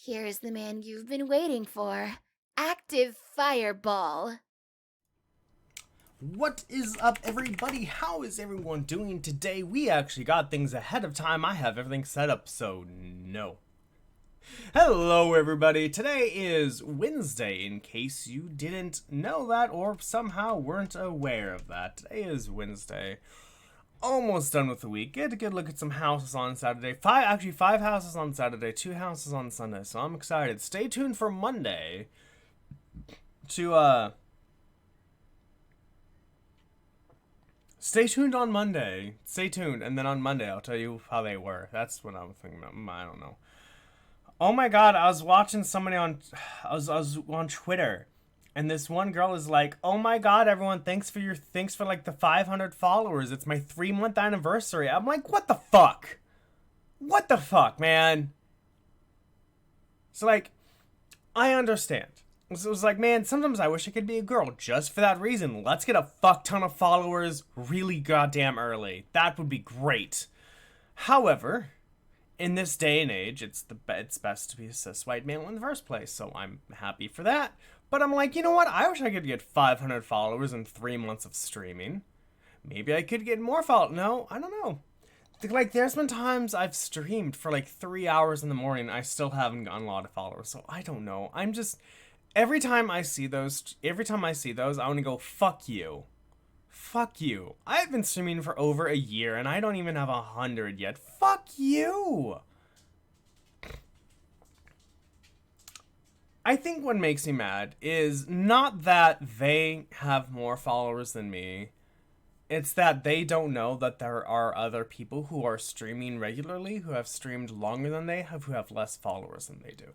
Here's the man you've been waiting for. Active Fireball. What is up, everybody? How is everyone doing today? We actually got things ahead of time. I have everything set up, so no. Hello, everybody. Today is Wednesday, in case you didn't know that or somehow weren't aware of that. Today is Wednesday. Almost done with the week. Get a good look at some houses on Saturday. Five houses on Saturday, 2 houses on Sunday, so I'm excited. Stay tuned for Monday to, Stay tuned on Monday. Stay tuned, and then on Monday I'll tell you how they were. That's what I'm thinking about. I don't know. Oh my god, I was watching somebody on, I was on Twitter, and this one girl is like, "Oh my god, everyone, thanks for like the 500 followers. It's my 3-month anniversary." I'm like, what the fuck? What the fuck, man? So like, I understand. It was like, man, sometimes I wish I could be a girl just for that reason. Let's get a fuck ton of followers really goddamn early. That would be great. However, in this day and age, it's best to be a cis white male in the first place, so I'm happy for that. But I'm like, you know what? I wish I could get 500 followers in 3 months of streaming. Maybe I could get more followers. No, I don't know. Like, there's been times I've streamed for like 3 hours in the morning. I still haven't gotten a lot of followers, so I don't know. I'm just... Every time I see those, I want to go, fuck you. Fuck you. I've been streaming for over a year and I don't even have 100 yet. Fuck you. I think what makes me mad is not that they have more followers than me. It's that they don't know that there are other people who are streaming regularly, who have streamed longer than they have, who have less followers than they do.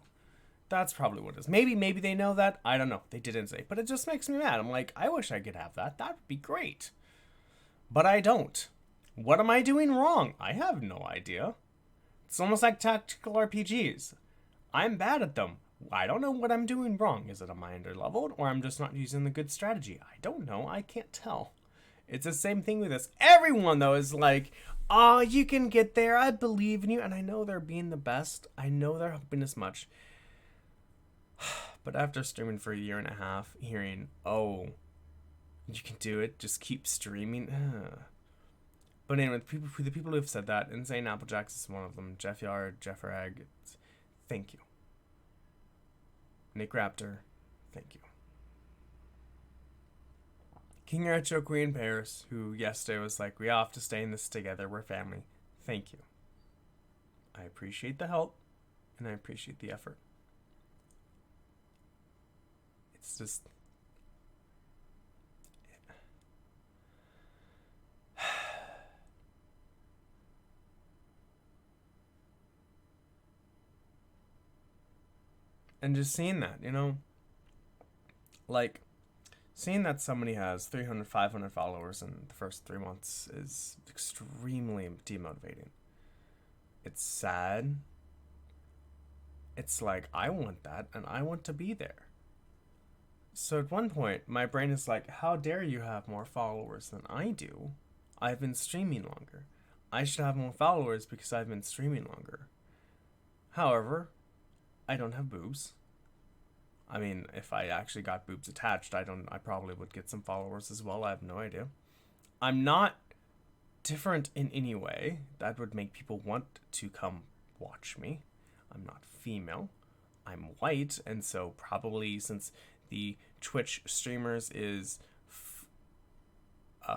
That's probably what it is. Maybe they know that. I don't know. They didn't say. But it just makes me mad. I'm like, I wish I could have that. That would be great. But I don't. What am I doing wrong? I have no idea. It's almost like tactical RPGs. I'm bad at them. I don't know what I'm doing wrong. Is it a my underleveled, or I'm just not using the good strategy? I don't know. I can't tell. It's the same thing with this. Everyone, though, is like, oh, you can get there. I believe in you. And I know they're being the best. I know they're helping as much. But after streaming for a year and a half, hearing, oh, you can do it, just keep streaming. But anyway, the people who have said that, Insane Applejacks is one of them, Jeff Yard, Jeff Rag, thank you. Nick Raptor, thank you. King Retro Queen Paris, who yesterday was like, we have to stay in this together, we're family, thank you. I appreciate the help, and I appreciate the effort. It's just... And just seeing that, you know? Like, seeing that somebody has 300, 500 followers in the first 3 months is extremely demotivating. It's sad. It's like, I want that, and I want to be there. So at one point, my brain is like, how dare you have more followers than I do? I've been streaming longer. I should have more followers because I've been streaming longer. However, I don't have boobs. I mean, if I actually got boobs attached, I probably would get some followers as well. I have no idea. I'm not different in any way that would make people want to come watch me. I'm not female. I'm white, and so probably since the Twitch streamers is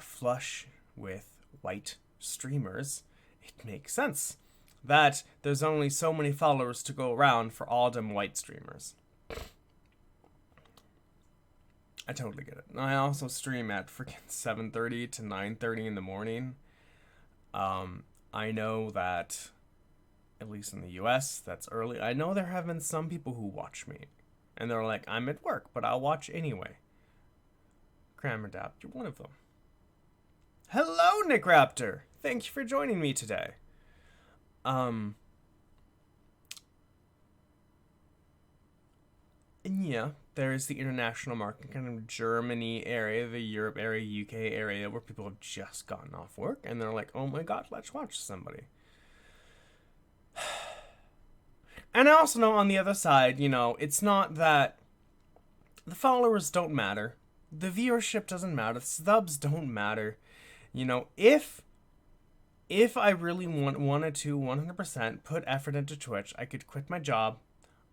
flush with white streamers, it makes sense that there's only so many followers to go around for all them white streamers. I totally get it. I also stream at freaking 7:30 to 9:30 in the morning. I know that, at least in the US, that's early. I know there have been some people who watch me, and they're like, I'm at work, but I'll watch anyway. Krammerdap, you're one of them. Hello, Nick Raptor! Thank you for joining me today. And yeah, there is the international market, kind of Germany area, the Europe area, UK area, where people have just gotten off work, and they're like, oh my god, let's watch somebody. And I also know on the other side, you know, it's not that the followers don't matter. The viewership doesn't matter. The subs don't matter. You know, if I really wanted to 100% put effort into Twitch, I could quit my job.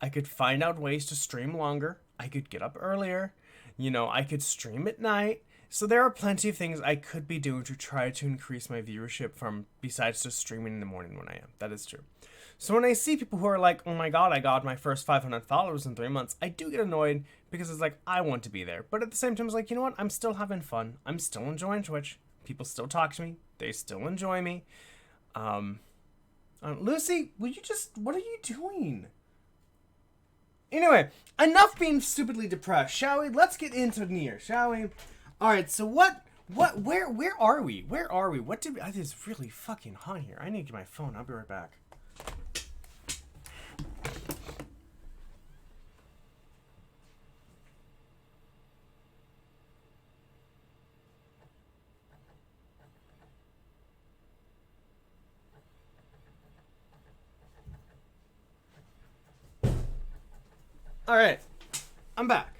I could find out ways to stream longer. I could get up earlier. You know, I could stream at night. So there are plenty of things I could be doing to try to increase my viewership from besides just streaming in the morning when I am. That is true. So when I see people who are like, oh my god, I got my first 500 followers in 3 months, I do get annoyed because it's like, I want to be there. But at the same time, it's like, you know what? I'm still having fun. I'm still enjoying Twitch. People still talk to me. They still enjoy me. Lucy, would you just, what are you doing? Anyway, enough being stupidly depressed, shall we? Let's get into Nier, shall we? Alright, so where are we? Where are we? What did we, it's really fucking hot here. I need to get my phone. I'll be right back. Alright, I'm back.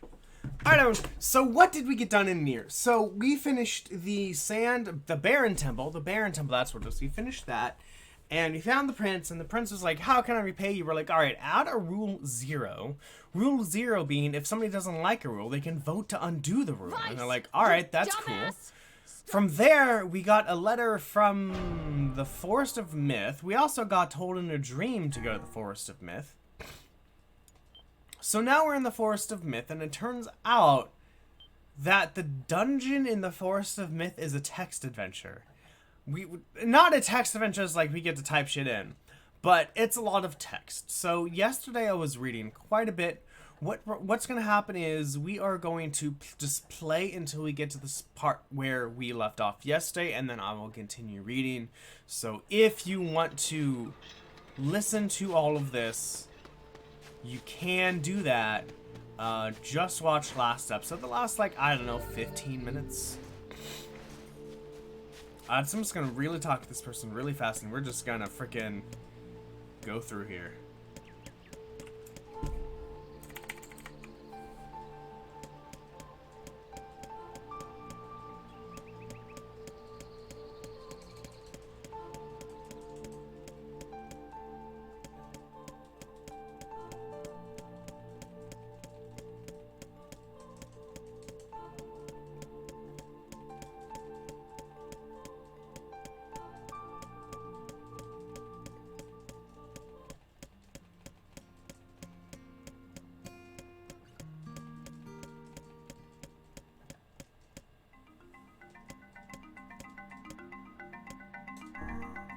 Alright, everyone. So what did we get done in Nier? So we finished the Baron Temple, that's what it was. We finished that, and we found the prince, and the prince was like, how can I repay you? We're like, alright, add a rule 0. Rule 0 being, if somebody doesn't like a rule, they can vote to undo the rule. And they're like, alright, that's cool. From there, we got a letter from the Forest of Myth. We also got told in a dream to go to the Forest of Myth. So now we're in the Forest of Myth, and it turns out that the dungeon in the Forest of Myth is a text adventure. Not a text adventure as like we get to type shit in, but it's a lot of text. So yesterday I was reading quite a bit. What's going to happen is we are going to just play until we get to this part where we left off yesterday, and then I will continue reading. So if you want to listen to all of this, you can do that. Just watch last episode. The last, like, I don't know, 15 minutes. So I'm just gonna really talk to this person really fast, and we're just gonna freaking go through here.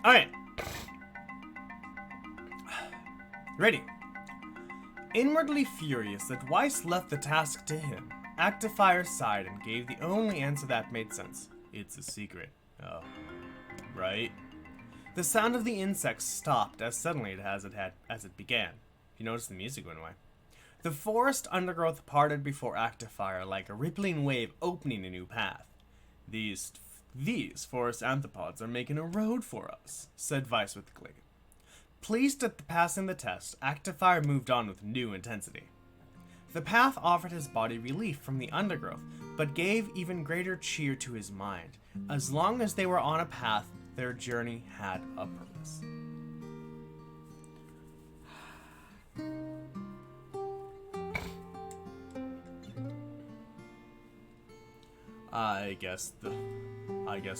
Alright. Ready. Inwardly furious that Weiss left the task to him, Actifier sighed and gave the only answer that made sense. It's a secret. Oh. Right? The sound of the insects stopped as suddenly as it began. You notice the music went away. The forest undergrowth parted before Actifier like a rippling wave opening a new path. These forest anthropods are making a road for us, said Weiss with glee. Pleased at passing the test, Actifier moved on with new intensity. The path offered his body relief from the undergrowth, but gave even greater cheer to his mind. As long as they were on a path, their journey had a purpose. I guess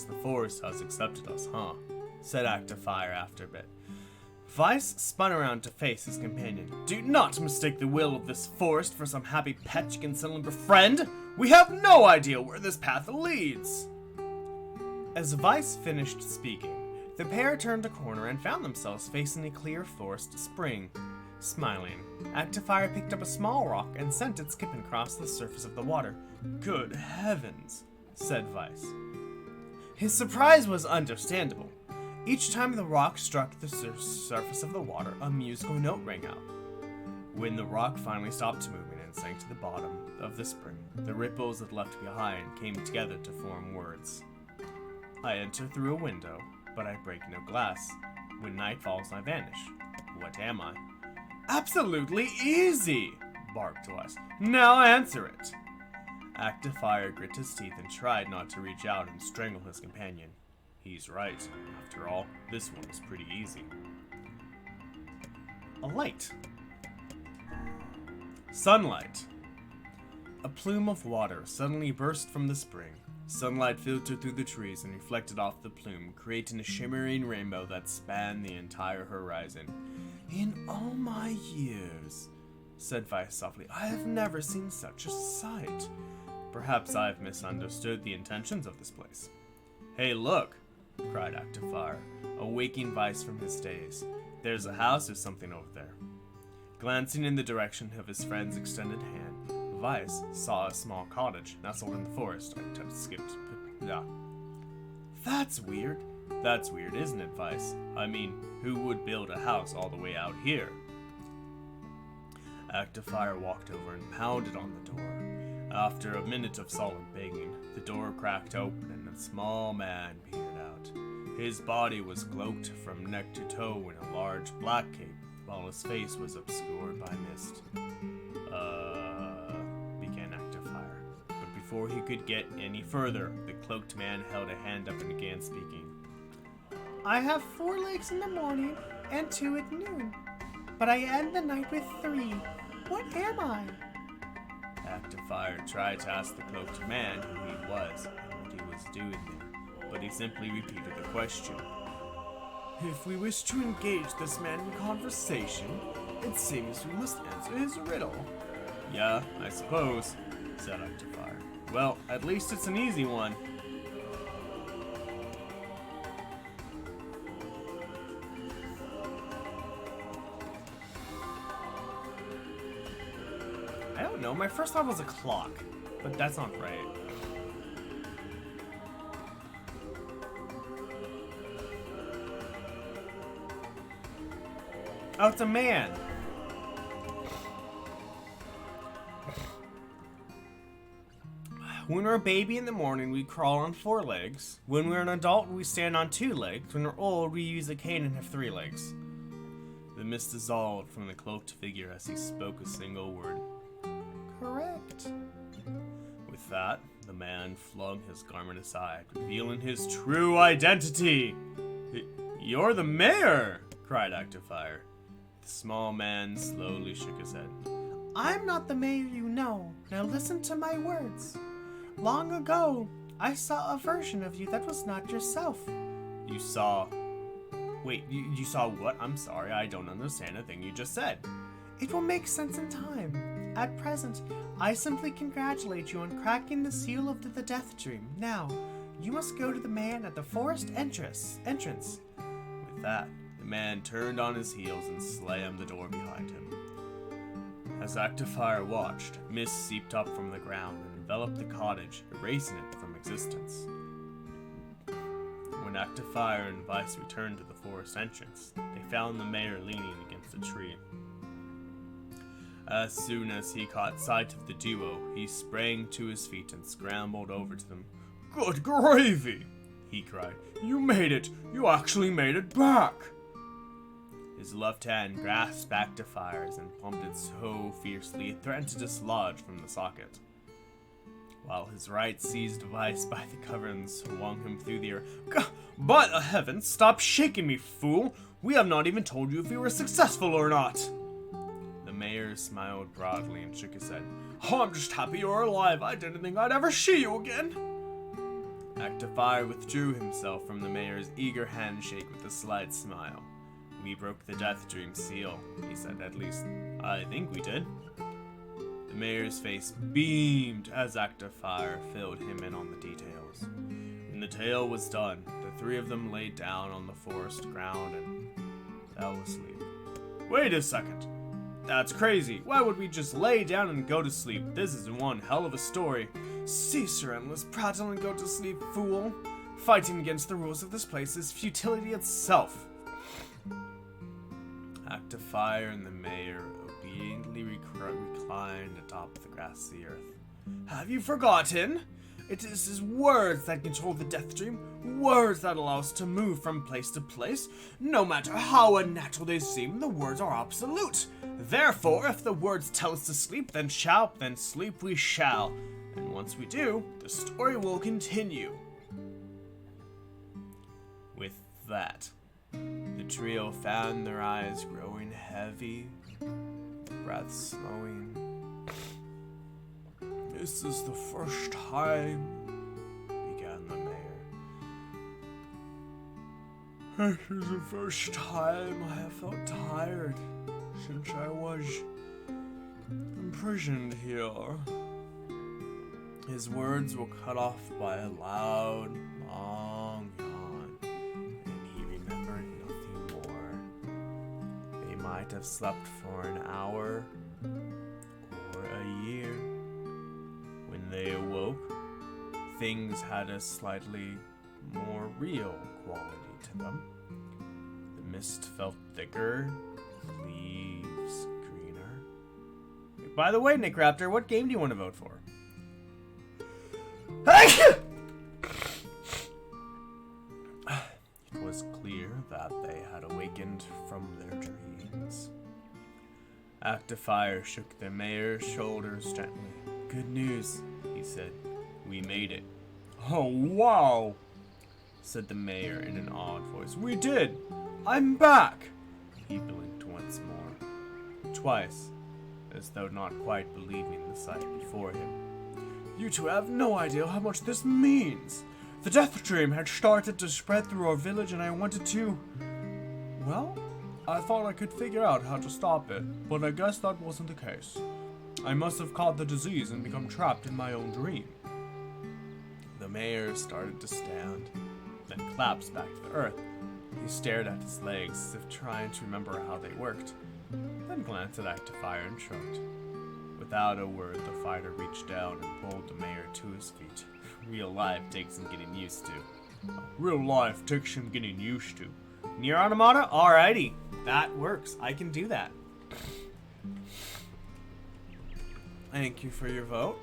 the forest has accepted us, huh? Said Actifier after a bit. Weiss spun around to face his companion. Do not mistake the will of this forest for some happy pet you can suddenly befriend. We have no idea where this path leads. As Weiss finished speaking, the pair turned a corner and found themselves facing a clear forest spring. Smiling, Actifier picked up a small rock and sent it skipping across the surface of the water. Good heavens, said Weiss. His surprise was understandable. Each time the rock struck the surface of the water, a musical note rang out. When the rock finally stopped moving and sank to the bottom of the spring, the ripples it left behind came together to form words. I enter through a window, but I break no glass. When night falls, I vanish. What am I? Absolutely easy, barked Weiss. Now answer it. Actifier grit his teeth and tried not to reach out and strangle his companion. He's right. After all, this one was pretty easy. A light. Sunlight. A plume of water suddenly burst from the spring. Sunlight filtered through the trees and reflected off the plume, creating a shimmering rainbow that spanned the entire horizon. In all my years, said Vice softly, I have never seen such a sight. Perhaps I've misunderstood the intentions of this place. Hey, look, cried Actifier, awaking Vice from his daze. There's a house or something over there. Glancing in the direction of his friend's extended hand, Vice saw a small cottage nestled in the forest. I skipped. Yeah. That's weird. That's weird, isn't it, Vice? I mean, who would build a house all the way out here? Actifier walked over and pounded on the door. After a minute of solid banging, the door cracked open and a small man peered out. His body was cloaked from neck to toe in a large black cape, while his face was obscured by mist. Began Actifier. But before he could get any further, the cloaked man held a hand up and began speaking. I have 4 legs in the morning and 2 at noon, but I end the night with 3. What am I? Actifier tried to ask the cloaked man who he was and what he was doing there, but he simply repeated the question. If we wish to engage this man in conversation, it seems we must answer his riddle. Yeah, I suppose, said Actifier. Well, at least it's an easy one. I don't know, my first thought was a clock, but that's not right. Oh, it's a man. When we're a baby in the morning, we crawl on 4 legs. When we're an adult, we stand on 2 legs. When we're old, we use a cane and have 3 legs. The mist dissolved from the cloaked figure as he spoke a single word. Correct. With that, the man flung his garment aside, revealing his true identity. You're the mayor, cried Actifier. The small man slowly shook his head. I'm not the mayor you know. Now listen to my words. Long ago, I saw a version of you that was not yourself. You saw... Wait, you saw what? I'm sorry, I don't understand a thing you just said. It will make sense in time. At present, I simply congratulate you on cracking the seal of the death dream. Now, you must go to the man at the forest entrance. With that, the man turned on his heels and slammed the door behind him. As Actifier watched, mist seeped up from the ground and enveloped the cottage, erasing it from existence. When Actifier and Vice returned to the forest entrance, they found the mayor leaning against a tree. As soon as he caught sight of the duo, he sprang to his feet and scrambled over to them. Good gravy! He cried. You made it! You actually made it back! His left hand grasped Actifier's and pumped it so fiercely it threatened to dislodge from the socket, while his right seized Vice by the cover and swung him through the air. By the heavens, stop shaking me, fool! We have not even told you if we were successful or not! The mayor smiled broadly and shook his head. Oh, I'm just happy you're alive. I didn't think I'd ever see you again. Actifier withdrew himself from the mayor's eager handshake with a slight smile. We broke the death dream seal, he said. At least, I think we did. The mayor's face beamed as Actifier filled him in on the details. When the tale was done, the 3 of them laid down on the forest ground and fell asleep. Wait a second. That's crazy. Why would we just lay down and go to sleep? This is one hell of a story. Cease your endless prattle and go to sleep, fool. Fighting against the rules of this place is futility itself. Actifier and the mayor obediently reclined atop the grassy earth. Have you forgotten? It is his words that control the death dream, words that allow us to move from place to place. No matter how unnatural they seem, the words are absolute. Therefore, if the words tell us to sleep, then sleep we shall. And once we do, the story will continue. With that, the trio found their eyes growing heavy, breath slowing. This is the first time, began the mayor. This is the first time I have felt tired since I was imprisoned here. His words were cut off by a loud, long yawn, and he remembered nothing more. They might have slept for an hour or a year. When they awoke, things had a slightly more real quality to them. The mist felt thicker, leaves greener. By the way, Nick Raptor, what game do you want to vote for? It was clear that they had awakened from their dreams. Actifier shook the mayor's shoulders gently. Good news, he said. We made it. Oh, wow, said the mayor in an awed voice. We did! I'm back! He blinked once more. Twice, as though not quite believing the sight before him. You two have no idea how much this means. The death dream had started to spread through our village and I wanted to... Well, I thought I could figure out how to stop it, but I guess that wasn't the case. I must have caught the disease and become trapped in my own dream. The mayor started to stand, then collapsed back to the earth. He stared at his legs as if trying to remember how they worked, then glanced at Actifier and shrugged. Without a word, the fighter reached down and pulled the mayor to his feet. Real life takes some getting used to. Real life takes some getting used to. Nier Automata? Alrighty. That works. I can do that. Thank you for your vote.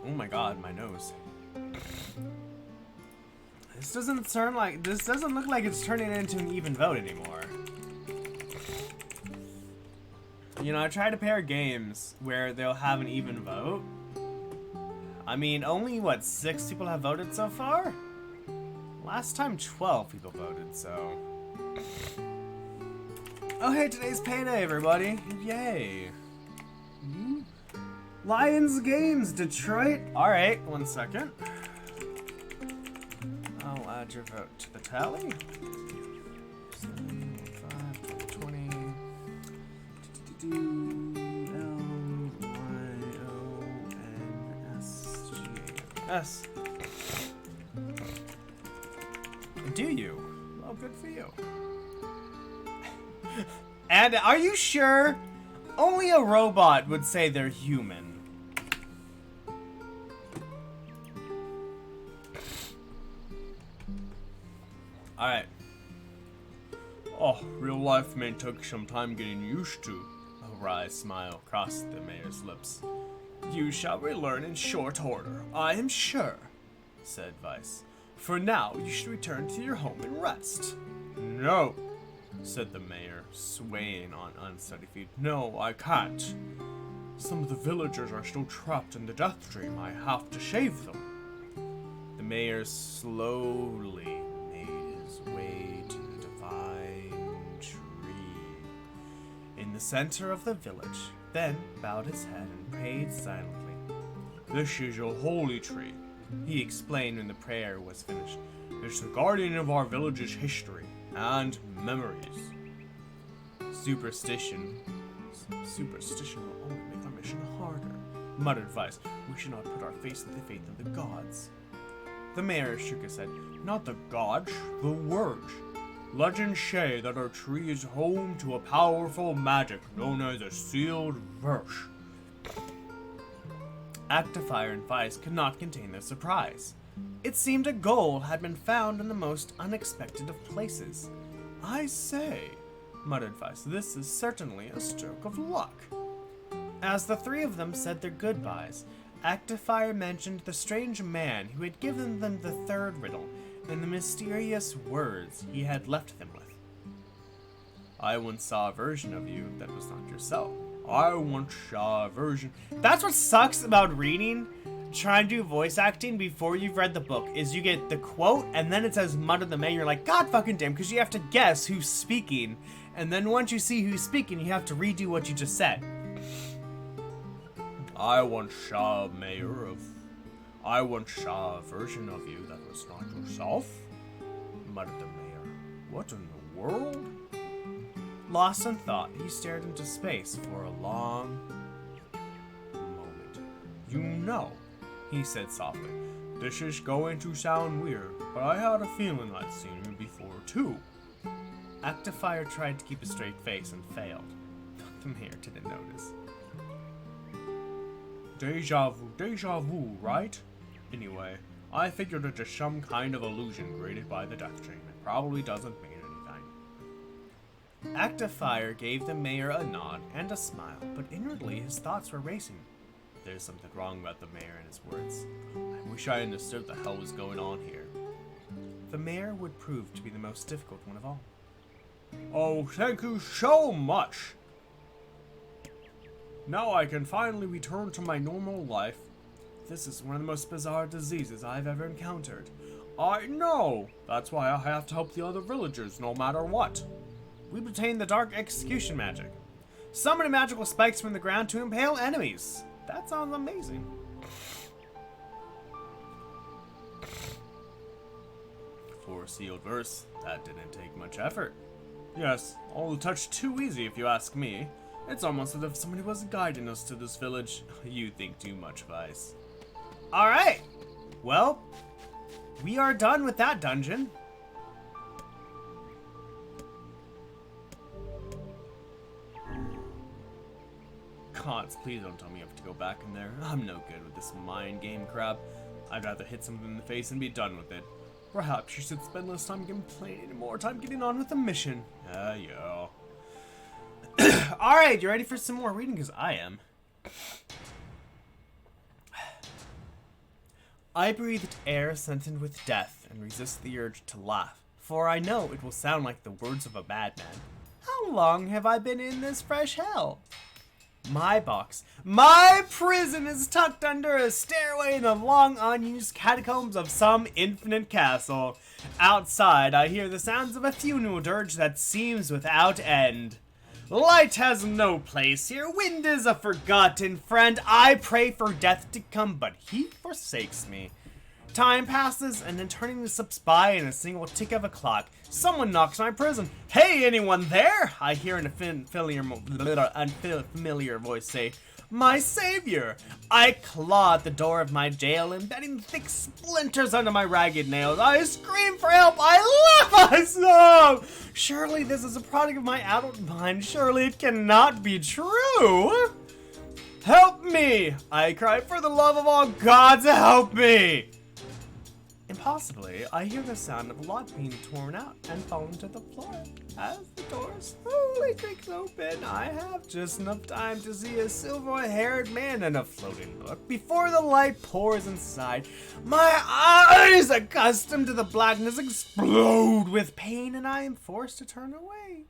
Oh my god, my nose. This doesn't look like it's turning into an even vote anymore. You know, I try to pair games where they'll have an even vote. I mean, only, what, 6 people have voted so far? Last time 12 people voted, so... Oh, hey, today's payday, everybody. Yay. Lions Games, Detroit. Alright, 1 second. I'll add your vote to the tally. 7, 5, 20. L-Y-O-N-S-G-S. Do you? Well, good for you. And are you sure? Only a robot would say they're human. Alright. Oh, real life may take some time getting used to. A wry smile crossed the mayor's lips. You shall relearn in short order, I am sure, said Vice. For now, you should return to your home and rest. No, said the mayor, swaying on unsteady feet. No, I can't. Some of the villagers are still trapped in the death dream. I have to shave them. The mayor slowly made his way to the divine tree in the center of the village, then bowed his head and prayed silently. This is your holy tree, he explained when the prayer was finished. It's the guardian of our village's history and memories. Superstition will only make our mission harder, muttered Vice. We should not put our faith in the faith of the gods. The mayor shook his head. Not the gods, the words. Legends say that our tree is home to a powerful magic known as a sealed verse. Actifier and Vice could not contain their surprise. It seemed a goal had been found in the most unexpected of places. I say, muttered Vice, this is certainly a stroke of luck. As the three of them said their goodbyes, Actifier mentioned the strange man who had given them the third riddle and the mysterious words he had left them with. I once saw a version of you that was not yourself. I once saw a version. That's what sucks about reading, trying to do voice acting before you've read the book, is you get the quote and then it says Mud of the Mayor. You're like, God fucking damn, because you have to guess who's speaking. And then once you see who's speaking, you have to redo what you just said. I once saw a version of you that was not yourself. Mud of the Mayor. What in the world? Lost in thought, he stared into space for a long moment. You know, he said softly, this is going to sound weird, but I had a feeling I'd seen you before too. Actifier tried to keep a straight face and failed. The mayor didn't notice. Deja vu, right? Anyway, I figured it's just some kind of illusion created by the death chain. It probably doesn't mean anything. Actifier gave the mayor a nod and a smile, but inwardly his thoughts were racing. There's something wrong about the mayor and his words. I wish I understood what the hell was going on here. The mayor would prove to be the most difficult one of all. Oh, thank you so much! Now I can finally return to my normal life. This is one of the most bizarre diseases I've ever encountered. I know! That's why I have to help the other villagers no matter what. We obtain the dark execution magic. Summon magical spikes from the ground to impale enemies. That sounds amazing. For a sealed verse, that didn't take much effort. Yes, all a touch too easy if you ask me. It's almost as if somebody was guiding us to this village. You think too much, Vice. Alright! Well, we are done with that dungeon. Gods, please don't tell me I have to go back in there. I'm no good with this mind game crap. I'd rather hit something in the face and be done with it. Perhaps you should spend less time complaining and more time getting on with the mission. Yeah. Alright, you ready for some more reading? Because I am. I breathed air scented with death and resist the urge to laugh, for I know it will sound like the words of a madman. How long have I been in this fresh hell? My prison is tucked under a stairway in the long unused catacombs of some infinite castle. Outside, I hear the sounds of a funeral dirge that seems without end. Light has no place here. Wind is a forgotten friend. I pray for death to come, but he forsakes me. Time passes, and then turning slips by in a single tick of a clock. Someone knocks my prison. Hey, anyone there? I hear an unfamiliar voice say, my savior. I claw at the door of my jail, embedding thick splinters under my ragged nails. I scream for help. I laugh. I sob. Surely this is a product of my adult mind. Surely it cannot be true. Help me. I cry, for the love of all gods, help me. Impossibly, I hear the sound of a lock being torn out and falling to the floor. As the door slowly creaks open, I have just enough time to see a silver-haired man in a floating book. Before the light pours inside, my eyes, accustomed to the blackness, explode with pain, and I am forced to turn away.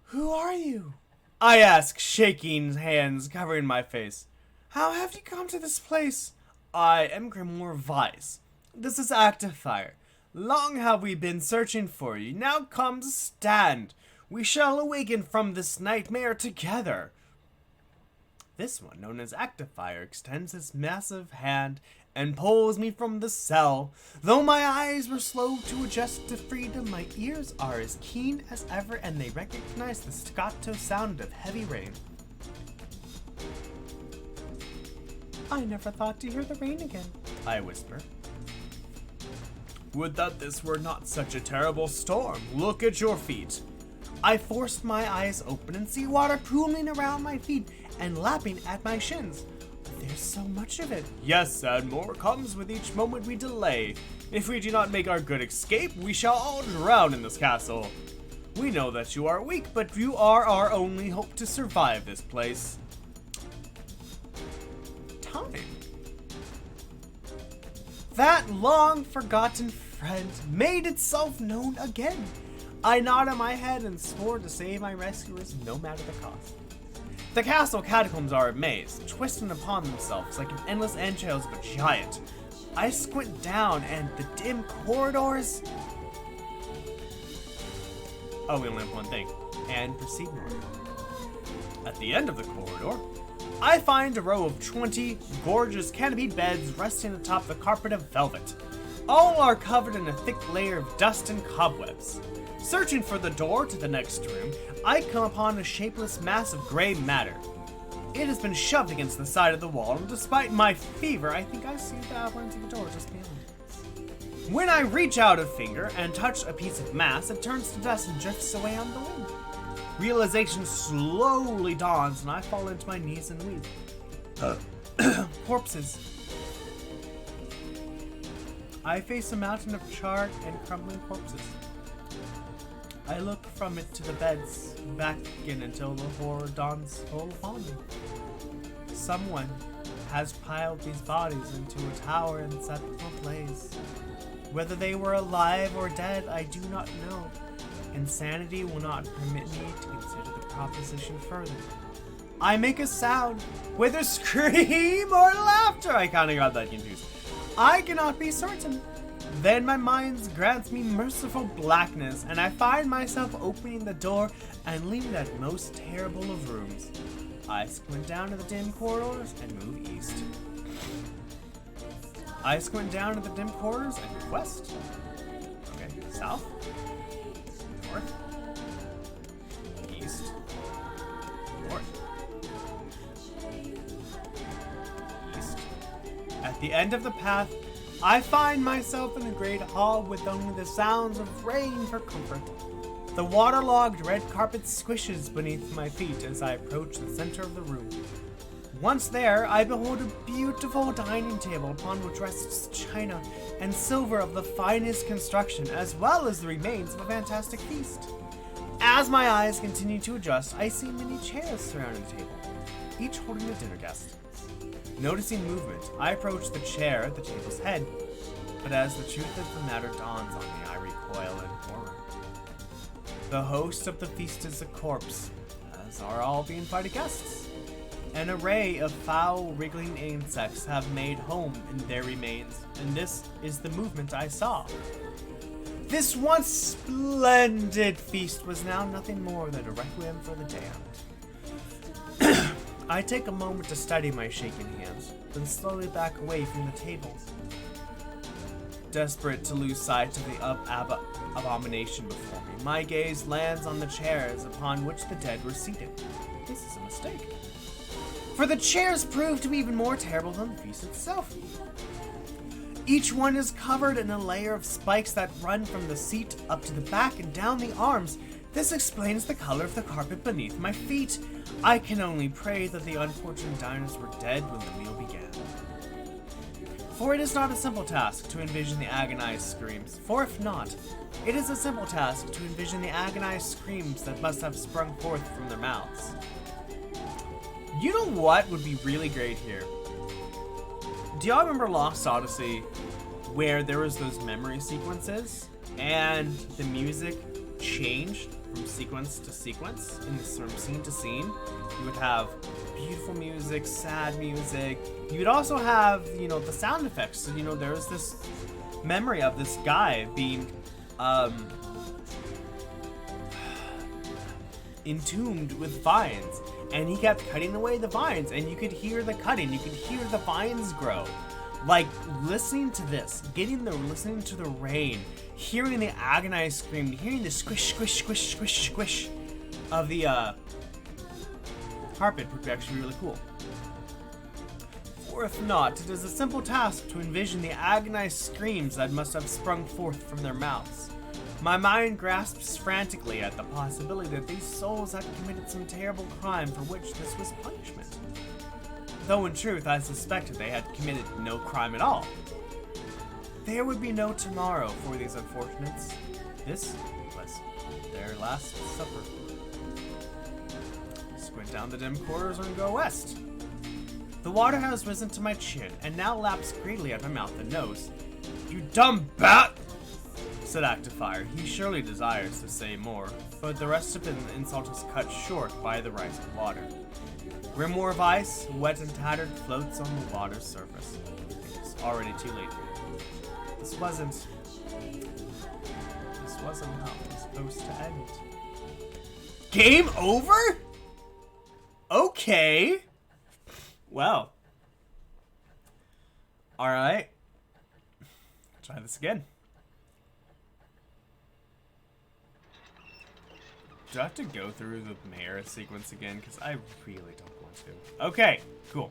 Who are you? I ask, shaking hands, covering my face. How have you come to this place? I am Grimoire Vice. This is Actifier. Long have we been searching for you. Now comes stand. We shall awaken from this nightmare together. This one, known as Actifier, extends his massive hand and pulls me from the cell. Though my eyes were slow to adjust to freedom, my ears are as keen as ever, and they recognize the staccato sound of heavy rain. I never thought to hear the rain again, I whisper. Would that this were not such a terrible storm. Look at your feet. I forced my eyes open and see water pooling around my feet and lapping at my shins. But there's so much of it. Yes, and more comes with each moment we delay. If we do not make our good escape, we shall all drown in this castle. We know that you are weak, but you are our only hope to survive this place. Time. That long-forgotten friend made itself known again. I nodded my head and swore to save my rescuers no matter the cost. The castle catacombs are a maze, twisting upon themselves like an endless entrails of a giant. I squint down and the dim corridors... Oh, we only have one thing. And proceed north. At the end of the corridor, I find a row of 20 gorgeous canopied beds resting atop the carpet of velvet. All are covered in a thick layer of dust and cobwebs. Searching for the door to the next room, I come upon a shapeless mass of gray matter. It has been shoved against the side of the wall, and despite my fever, I think I see the outlines of the door just beyond. When I reach out a finger and touch a piece of mass, it turns to dust and drifts away on the wind. Realization slowly dawns, and I fall into my knees and weep. Corpses. I face a mountain of charred and crumbling corpses. I look from it to the beds, back again until the horror dawns full upon me. Someone has piled these bodies into a tower and set them ablaze. Whether they were alive or dead, I do not know. Insanity will not permit me to consider the proposition further. I make a sound, whether scream or laughter. I kind of got that confused. I cannot be certain. Then my mind grants me merciful blackness, and I find myself opening the door and leaving that most terrible of rooms. I squint down to the dim corridors and move east. I squint down to the dim corridors and move west. Okay, south, north, east, north, east. At the end of the path, I find myself in a great hall with only the sounds of rain for comfort. The waterlogged red carpet squishes beneath my feet as I approach the center of the room. Once there, I behold a beautiful dining table upon which rests china and silver of the finest construction, as well as the remains of a fantastic feast. As my eyes continue to adjust, I see many chairs surrounding the table, each holding a dinner guest. Noticing movement, I approach the chair at the table's head, but as the truth of the matter dawns on me, I recoil in horror. The host of the feast is a corpse, as are all the invited guests. An array of foul, wriggling insects have made home in their remains, and this is the movement I saw. This once splendid feast was now nothing more than a requiem for the damned. I take a moment to study my shaking hands, then slowly back away from the tables. Desperate to lose sight of the abomination before me, my gaze lands on the chairs upon which the dead were seated. This is a mistake. For the chairs prove to be even more terrible than the feast itself. Each one is covered in a layer of spikes that run from the seat up to the back and down the arms. This explains the color of the carpet beneath my feet. I can only pray that the unfortunate diners were dead when the meal began. For it is not a simple task to envision the agonized screams. For if not, it is a simple task to envision the agonized screams that must have sprung forth from their mouths. You know what would be really great here? Do y'all remember Lost Odyssey, where there was those memory sequences and the music changed from sequence to sequence, and from scene to scene? You would have beautiful music, sad music. You would also have, the sound effects. So, there's this memory of this guy being entombed with vines, and he kept cutting away the vines, and you could hear the cutting, you could hear the vines grow. Like, listening to this, listening to the rain, hearing the agonized scream, hearing the squish, squish, squish, squish, squish of the carpet would be actually really cool. For if not, it is a simple task to envision the agonized screams that must have sprung forth from their mouths. My mind grasps frantically at the possibility that these souls had committed some terrible crime for which this was punishment. Though in truth, I suspected they had committed no crime at all. There would be no tomorrow for these unfortunates. This was their last supper. Squint down the dim corridors and go west. The water has risen to my chin and now laps greedily at my mouth and nose. You dumb bat! Said Actifier. He surely desires to say more, but the rest of the insult is cut short by the rising water. Grimoire of ice, wet and tattered, floats on the water's surface. It's already too late. This wasn't how it was supposed to end. Game over? Okay. Well. Alright. Try this again. Do I have to go through the mayor sequence again? Because I really don't want to. Okay, cool.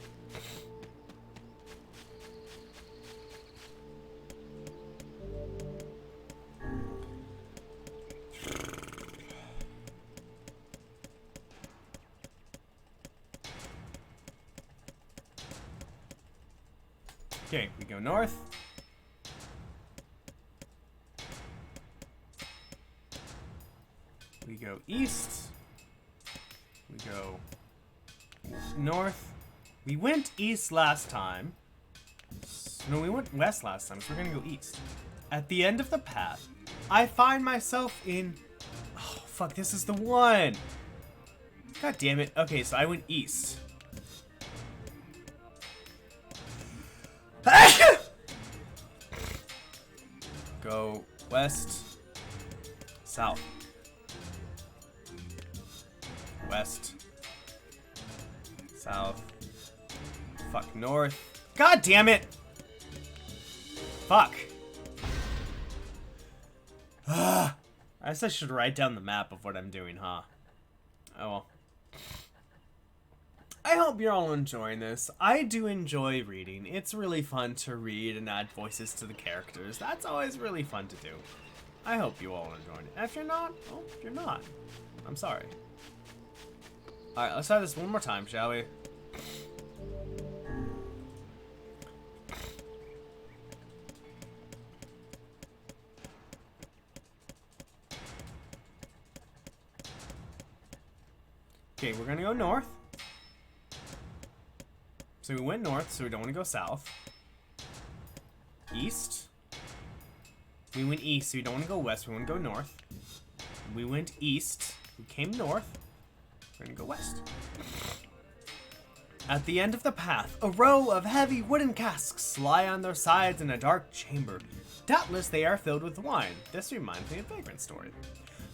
Okay, we go north. We go east. We go north. We went east last time. No, we went west last time, so we're gonna go east. At the end of the path, I find myself in... Oh, fuck, this is the one! God damn it. Okay, so I went east. Go west, south, west, south, fuck, north. God damn it! Fuck. I guess I should write down the map of what I'm doing, huh? Oh well. I hope you're all enjoying this. I do enjoy reading. It's really fun to read and add voices to the characters. That's always really fun to do. I hope you all enjoy it. And if you're not, well, you're not. I'm sorry. Alright, let's try this one more time, shall we? Okay, we're gonna go north. So we went north, so we don't want to go south. East. We went east, so we don't want to go west, we want to go north. We went east, we came north, we're gonna go west. At the end of the path, a row of heavy wooden casks lie on their sides in a dark chamber. Doubtless they are filled with wine. This reminds me of Vagrant Story.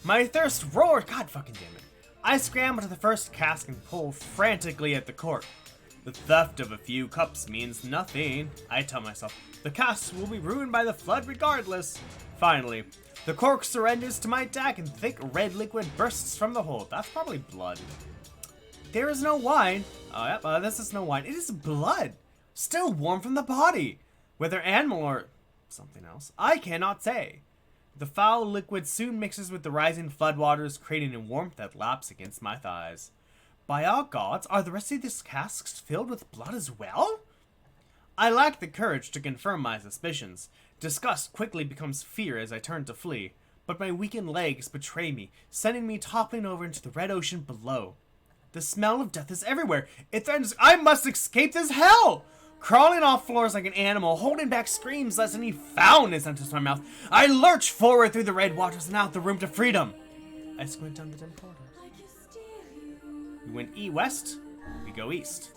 My thirst roared, god fucking damn it. I scramble to the first cask and pull frantically at the cork. The theft of a few cups means nothing, I tell myself. The casks will be ruined by the flood regardless. Finally, the cork surrenders to my attack and thick red liquid bursts from the hole. That's probably blood. There is no wine. Oh, yep, this is no wine. It is blood. Still warm from the body. Whether animal or something else, I cannot say. The foul liquid soon mixes with the rising floodwaters, creating a warmth that laps against my thighs. By all gods, are the rest of these casks filled with blood as well? I lack the courage to confirm my suspicions. Disgust quickly becomes fear as I turn to flee, but my weakened legs betray me, sending me toppling over into the red ocean below. The smell of death is everywhere. It threatens. I must escape this hell! Crawling off floors like an animal, holding back screams lest any foulness enters my mouth, I lurch forward through the red waters and out the room to freedom. I squint down the dim corridors. We went west, we go east.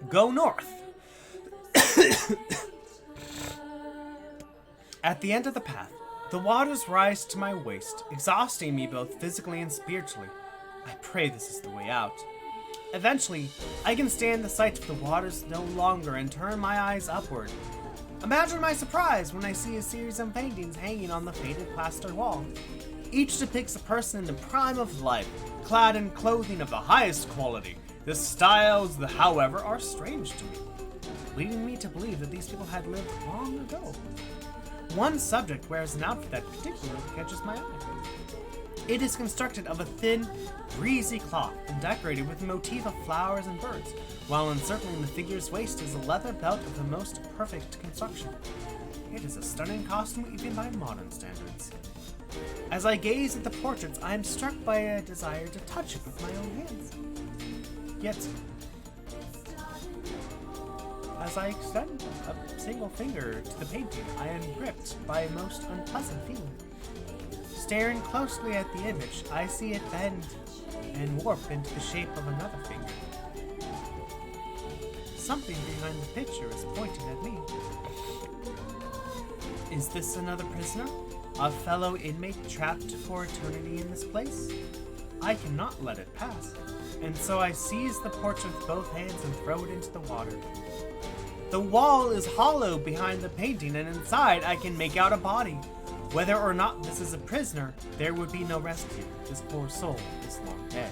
Go north. At the end of the path, the waters rise to my waist, exhausting me both physically and spiritually. I pray this is the way out. Eventually, I can stand the sight of the waters no longer and turn my eyes upward. Imagine my surprise when I see a series of paintings hanging on the faded plaster wall. Each depicts a person in the prime of life, clad in clothing of the highest quality. The styles, however, are strange to me, leading me to believe that these people had lived long ago. One subject wears an outfit that particularly catches my eye. It is constructed of a thin, breezy cloth and decorated with a motif of flowers and birds, while encircling the figure's waist is a leather belt of the most perfect construction. It is a stunning costume even by modern standards. As I gaze at the portraits, I am struck by a desire to touch it with my own hands. Yet, as I extend a single finger to the painting, I am gripped by a most unpleasant feeling. Staring closely at the image, I see it bend and warp into the shape of another finger. Something behind the picture is pointing at me. Is this another prisoner? A fellow inmate trapped for eternity in this place? I cannot let it pass, and so I seize the portrait with both hands and throw it into the water. The wall is hollow behind the painting, and inside I can make out a body. Whether or not this is a prisoner, there would be no rescue. This poor soul is long dead.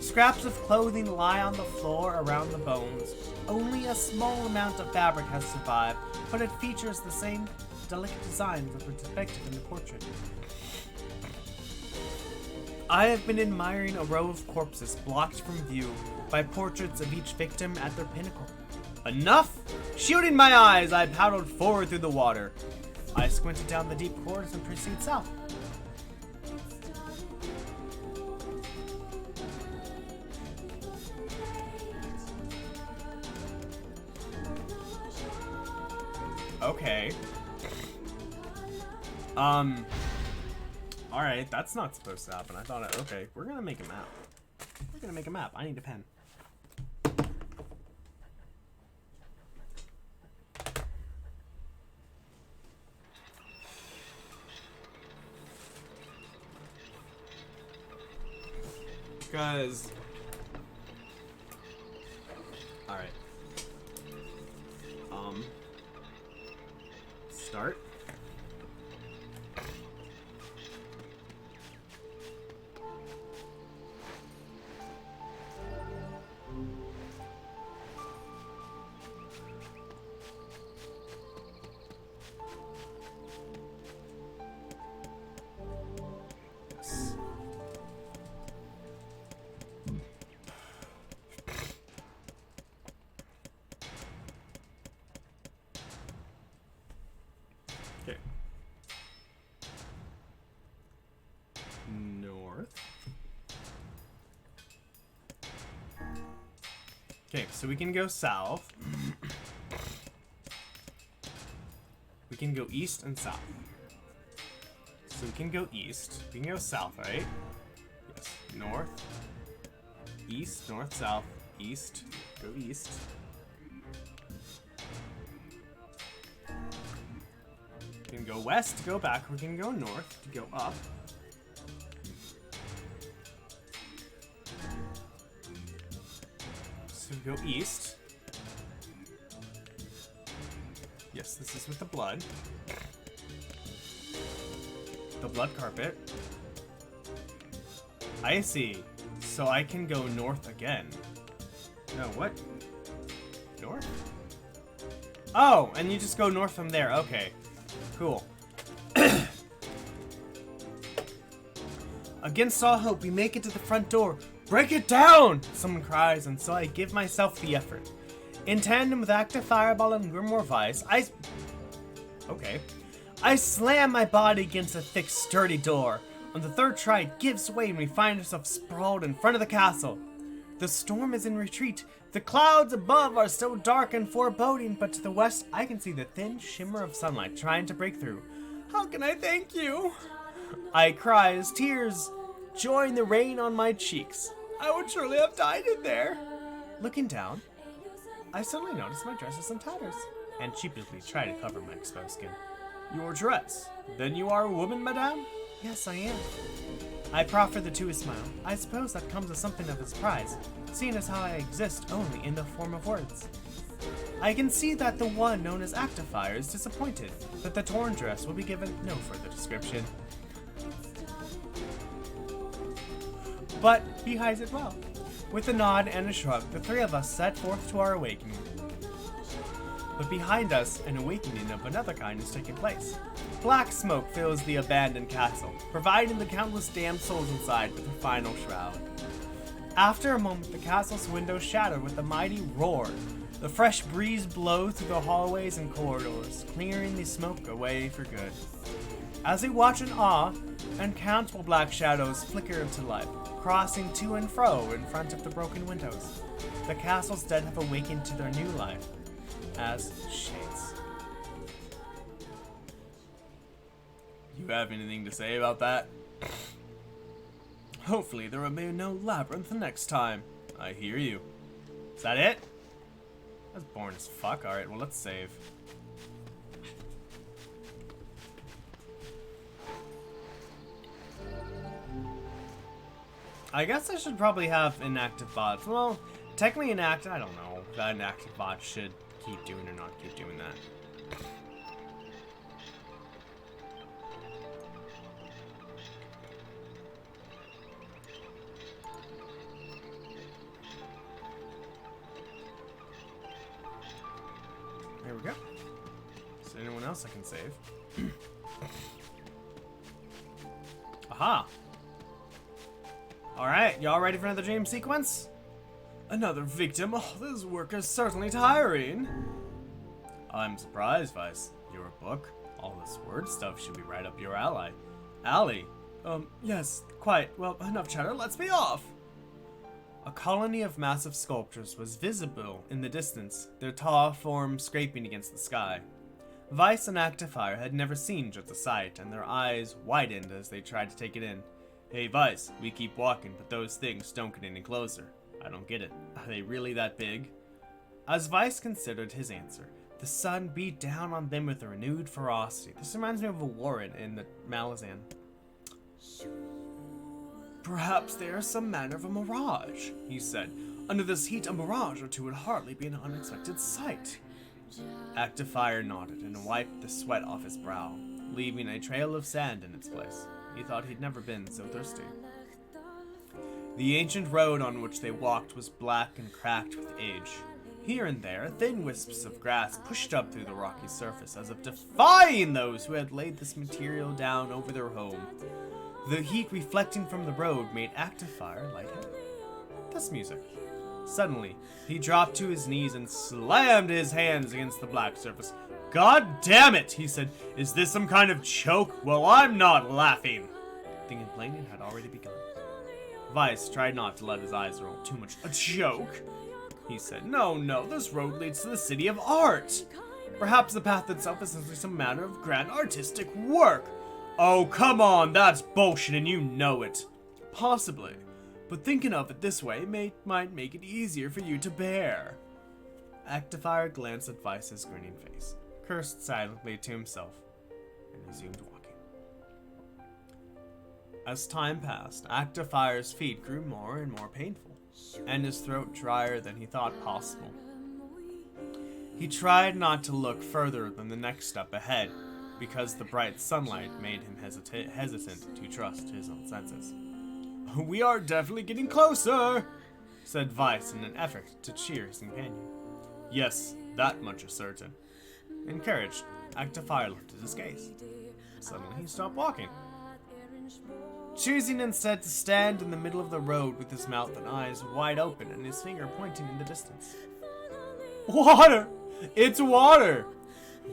Scraps of clothing lie on the floor around the bones. Only a small amount of fabric has survived, but it features the same delicate designs that were depicted in the portrait. I have been admiring a row of corpses blocked from view by portraits of each victim at their pinnacle. Enough! Shielding my eyes, I paddled forward through the water. I squinted down the deep corridors and proceeded south. Okay. Alright, that's not supposed to happen. I thought, okay, we're gonna make a map. We're gonna make a map. I need a pen. Because... Alright. Start. Yes. Okay. North. Okay, so we can go south. We can go east and south. So we can go east. We can go south, right? Yes. North. East, north, south, east. Go east. We can go west to go back. We can go north to go up. So we go east. Yes, this is with the blood. The blood carpet. I see. So I can go north again. No, what? North? Oh, and you just go north from there. Okay. Cool. Against all hope, we make it to the front door. Break it down! Someone cries, and so I give myself the effort. In tandem with Active Fireball and Grimoire Vice, I slam my body against a thick, sturdy door. On the third try, it gives way and we find ourselves sprawled in front of the castle. The storm is in retreat. The clouds above are so dark and foreboding, but to the west, I can see the thin shimmer of sunlight trying to break through. How can I thank you? I cry as tears join the rain on my cheeks. I would surely have died in there. Looking down, I suddenly notice my dress is in tatters, and sheepishly try to cover my exposed skin. Your dress? Then you are a woman, madame? Yes, I am. I proffer the two a smile. I suppose that comes as something of a surprise, seeing as how I exist only in the form of words. I can see that the one known as Actifier is disappointed that the torn dress will be given no further description. But he hides it well. With a nod and a shrug, the three of us set forth to our awakening. But behind us, an awakening of another kind is taking place. Black smoke fills the abandoned castle, providing the countless damned souls inside with a final shroud. After a moment, the castle's windows shatter with a mighty roar. The fresh breeze blows through the hallways and corridors, clearing the smoke away for good. As they watch in awe, uncountable black shadows flicker into life, crossing to and fro in front of the broken windows. The castle's dead have awakened to their new life as shades. You have anything to say about that? Hopefully there will be no labyrinth next time. I hear you. Is that it? That's boring as fuck. Alright, well, let's save. I guess I should probably have inactive bots. Well, technically inactive, I don't know. That inactive bot should keep doing or not keep doing that. There we go. Is there anyone else I can save? Aha! Alright, y'all ready for another dream sequence? Another victim? Oh, this work is certainly tiring. I'm surprised, Vice. Your book? All this word stuff should be right up your alley. Alley? Yes, quite. Well, enough chatter, let's be off! A colony of massive sculptures was visible in the distance, their tall forms scraping against the sky. Vice and Actifier had never seen such a sight, and their eyes widened as they tried to take it in. Hey Vice, we keep walking, but those things don't get any closer. I don't get it. Are they really that big? As Vice considered his answer, the sun beat down on them with a renewed ferocity. This reminds me of a warren in the Malazan. Perhaps they are some manner of a mirage, he said. Under this heat, a mirage or two would hardly be an unexpected sight. Actifier nodded and wiped the sweat off his brow, leaving a trail of sand in its place. He thought he'd never been so thirsty. The ancient road on which they walked was black and cracked with age. Here and there, thin wisps of grass pushed up through the rocky surface as if defying those who had laid this material down over their home. The heat reflecting from the road made Actifier lightheaded. This music. Suddenly, he dropped to his knees and slammed his hands against the black surface. God damn it, he said. Is this some kind of choke? Well, I'm not laughing. The complaining had already begun. Vice tried not to let his eyes roll too much. A joke? He said. No, this road leads to the city of art. Perhaps the path itself is simply some manner of grand artistic work. Oh, come on, that's bullshit and you know it. Possibly. But thinking of it this way might make it easier for you to bear. Actifier glanced at Vice's grinning face, cursed silently to himself, and resumed walking. As time passed, Actifier's feet grew more and more painful, and his throat drier than he thought possible. He tried not to look further than the next step ahead, because the bright sunlight made him hesitant to trust his own senses. We are definitely getting closer, said Vice in an effort to cheer his companion. Yes, that much is certain. Encouraged, Actifier lifted his gaze. Suddenly he stopped walking, choosing instead to stand in the middle of the road with his mouth and eyes wide open and his finger pointing in the distance. Water! It's water!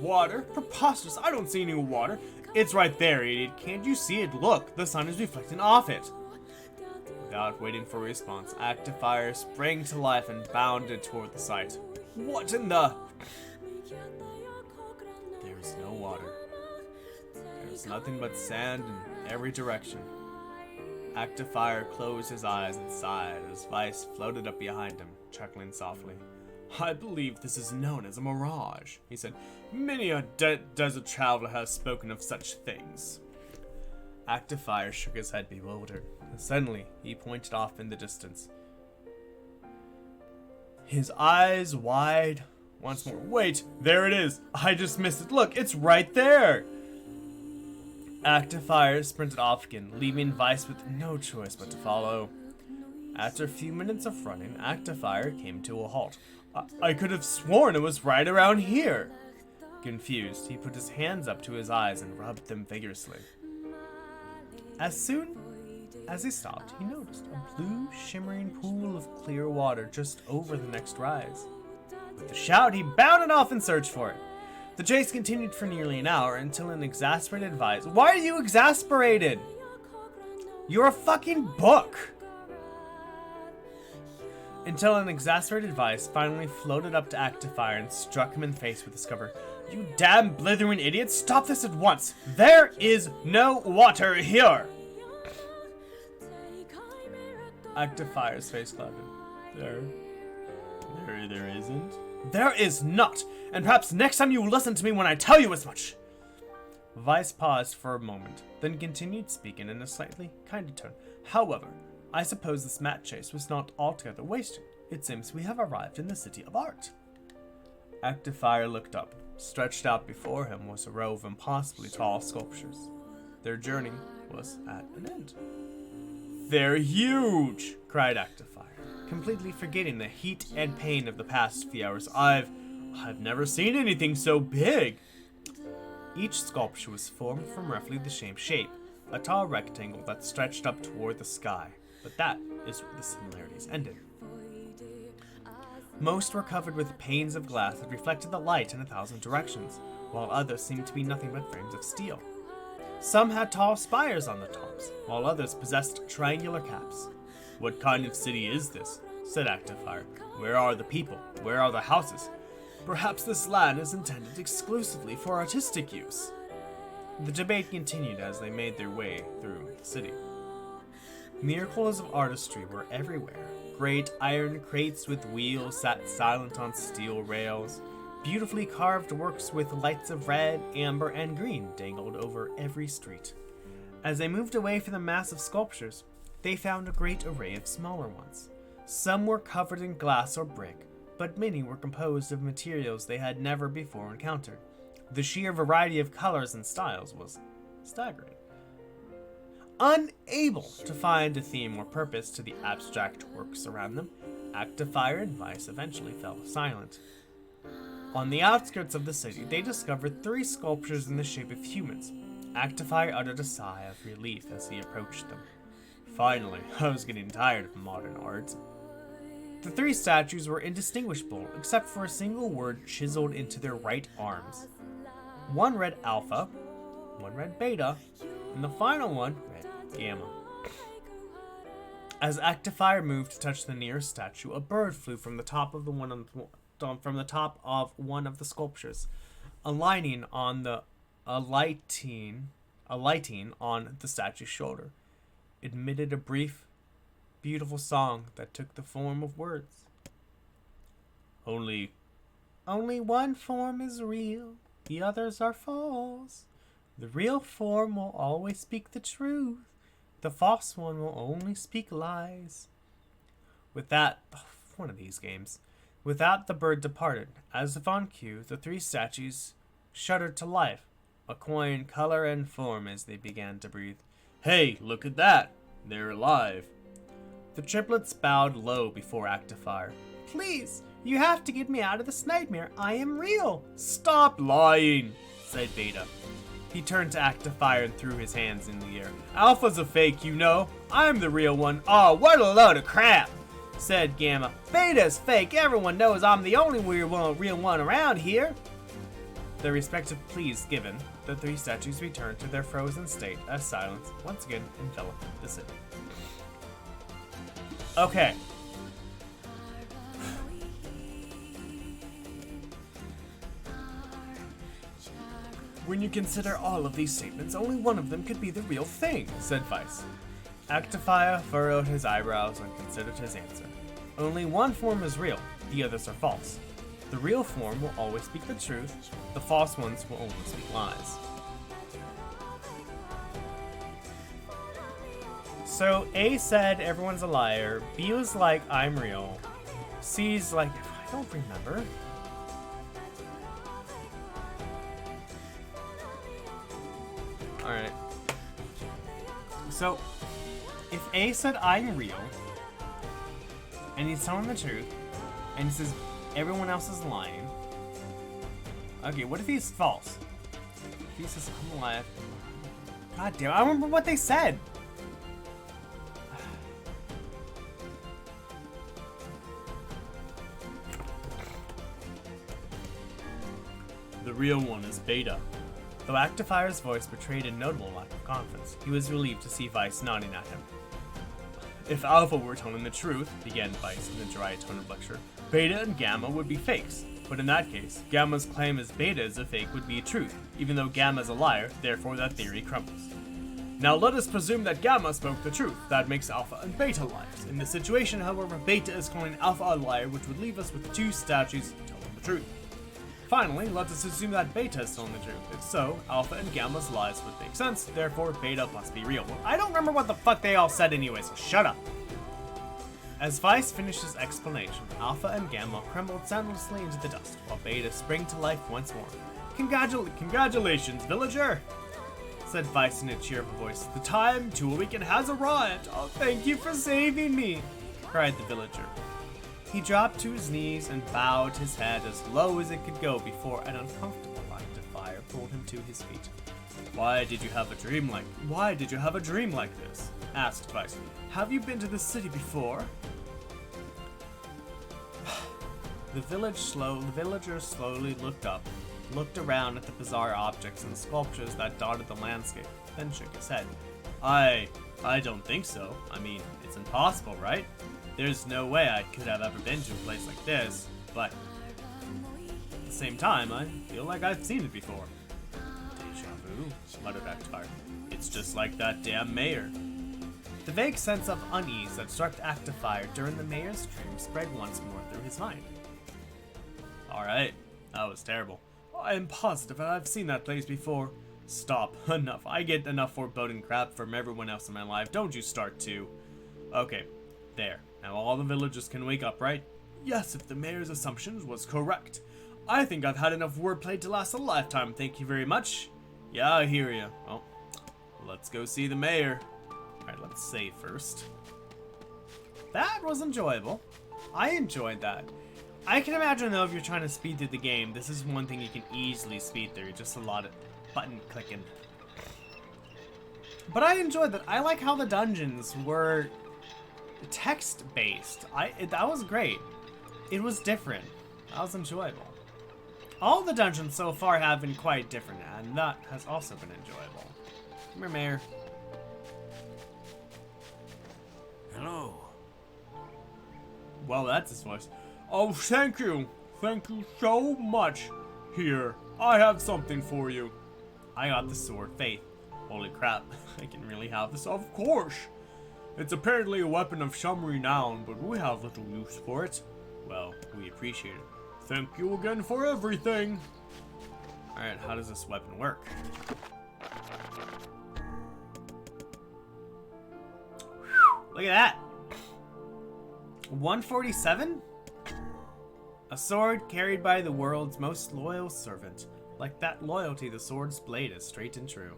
Water? Preposterous, I don't see any water. It's right there, idiot. Can't you see it? Look, the sun is reflecting off it. Without waiting for a response, Actifier sprang to life and bounded toward the site. What in the... There is no water. There is nothing but sand in every direction. Actifier closed his eyes and sighed as Vice floated up behind him, chuckling softly. I believe this is known as a mirage, he said. Many a desert traveler has spoken of such things. Actifier shook his head bewildered. Suddenly, he pointed off in the distance. His eyes wide once more. Wait, there it is. I just missed it. Look, it's right there. Actifier sprinted off again, leaving Vice with no choice but to follow. After a few minutes of running, Actifier came to a halt. I could have sworn it was right around here. Confused, he put his hands up to his eyes and rubbed them vigorously. As soon as he stopped, he noticed a blue, shimmering pool of clear water just over the next rise. With a shout, he bounded off in search for it. The chase continued for nearly an hour until an exasperated Vice. Why are you exasperated? You're a fucking book! Until an exasperated Vice finally floated up to Actifier and struck him in the face with his cover. You damn blithering idiot, stop this at once! There is no water here! Actifier's face clouded. There isn't. There is not! And perhaps next time you will listen to me when I tell you as much! Vice paused for a moment, then continued speaking in a slightly kinder tone. However, I suppose this mat chase was not altogether wasted. It seems we have arrived in the city of art. Actifier looked up. Stretched out before him was a row of impossibly tall sculptures. Their journey was at an end. They're huge! Cried Actifier, completely forgetting the heat and pain of the past few hours. I've never seen anything so big! Each sculpture was formed from roughly the same shape, a tall rectangle that stretched up toward the sky, but that is where the similarities ended. Most were covered with panes of glass that reflected the light in 1,000 directions, while others seemed to be nothing but frames of steel. Some had tall spires on the tops, while others possessed triangular caps. What kind of city is this? Said Actifier. Where are the people? Where are the houses? Perhaps this land is intended exclusively for artistic use. The debate continued as they made their way through the city. Miracles of artistry were everywhere. Great iron crates with wheels sat silent on steel rails. Beautifully carved works with lights of red, amber, and green dangled over every street. As they moved away from the massive sculptures, they found a great array of smaller ones. Some were covered in glass or brick, but many were composed of materials they had never before encountered. The sheer variety of colors and styles was staggering. Unable to find a theme or purpose to the abstract works around them, Actifier and Vice eventually fell silent. On the outskirts of the city, they discovered 3 sculptures in the shape of humans. Actifier uttered a sigh of relief as he approached them. Finally, I was getting tired of modern art. The 3 statues were indistinguishable, except for a single word chiseled into their right arms. One read Alpha, one read Beta, and the final one read Gamma. As Actifier moved to touch the nearest statue, a bird flew from the top of one of the sculptures, alighting on the statue's shoulder. It emitted a brief, beautiful song that took the form of words. Only one form is real, the others are false. The real form will always speak the truth. The false one will only speak lies. With that, one of these games. With that, the bird departed. As if on cue, the 3 statues shuddered to life, acquiring color and form as they began to breathe. Hey, look at that! They're alive. The triplets bowed low before Actifier. Please, you have to get me out of this nightmare. I am real. Stop lying, said Beta. He turned to Actifier and threw his hands in the air. Alpha's a fake, you know. I'm the real one. Oh, what a load of crap, said Gamma. Beta's fake. Everyone knows I'm the only real one around here. Their respective pleas given, the 3 statues returned to their frozen state as silence once again enveloped the city. Okay. When you consider all of these statements, only one of them could be the real thing, said Vice. Actifier furrowed his eyebrows and considered his answer. Only one form is real, the others are false. The real form will always speak the truth, the false ones will only speak lies. So A said everyone's a liar, B was like I'm real, C's like I don't remember. Alright. So, if A said I'm real, and he's telling the truth, and he says everyone else is lying, okay, what if he's false? If he says I'm alive, god damn, I don't remember what they said! The real one is Beta. Though Actifire's voice betrayed a notable lack of confidence, he was relieved to see Vice nodding at him. If Alpha were telling the truth, began Vice in a dry tone of lecture, Beta and Gamma would be fakes. But in that case, Gamma's claim as Beta is a fake would be truth, even though Gamma is a liar, therefore that theory crumbles. Now let us presume that Gamma spoke the truth. That makes Alpha and Beta liars. In this situation, however, Beta is calling Alpha a liar, which would leave us with two statues telling the truth. Finally, let us assume that Beta is telling the truth. If so, Alpha and Gamma's lies would make sense, therefore Beta must be real. Well, I don't remember what the fuck they all said anyway, so shut up. As Vice finished his explanation, Alpha and Gamma crumbled soundlessly into the dust, while Beta sprang to life once more. Congratulations, villager! Said Vice in a cheerful voice. The time to awaken has arrived! Oh, thank you for saving me! Cried the villager. He dropped to his knees and bowed his head as low as it could go before an uncomfortable Actifier pulled him to his feet. Why did you have a dream like this? Asked Vice. Have you been to the city before? The villager slowly looked around at the bizarre objects and sculptures that dotted the landscape, then shook his head. I don't think so. I mean, it's impossible, right? There's no way I could have ever been to a place like this, but at the same time, I feel like I've seen it before. Deja vu, muttered Actifier. It's just like that damn mayor. The vague sense of unease that struck Actifier during the mayor's dream spread once more through his mind. Alright, that was terrible. I am positive that I've seen that place before. Stop, enough. I get enough foreboding crap from everyone else in my life. Don't you start too. Okay, there. Now all the villagers can wake up, right? Yes, if the mayor's assumptions was correct. I think I've had enough wordplay to last a lifetime, thank you very much. Yeah, I hear ya. Well, let's go see the mayor. Alright, let's save first. That was enjoyable. I enjoyed that. I can imagine though if you're trying to speed through the game, this is one thing you can easily speed through, just a lot of button clicking. But I enjoyed that. I like how the dungeons were text-based. That was great. It was different. That was enjoyable. All the dungeons so far have been quite different, and that has also been enjoyable. Come here, Mayor. Hello. Well, that's his voice. Oh, thank you. Thank you so much. Here, I have something for you. I got the sword, Faith. Holy crap, I can really have this. Of course. It's apparently a weapon of some renown, but we have little use for it. Well, we appreciate it. Thank you again for everything. Alright, how does this weapon work? Look at that. 147? A sword carried by the world's most loyal servant. Like that loyalty, the sword's blade is straight and true.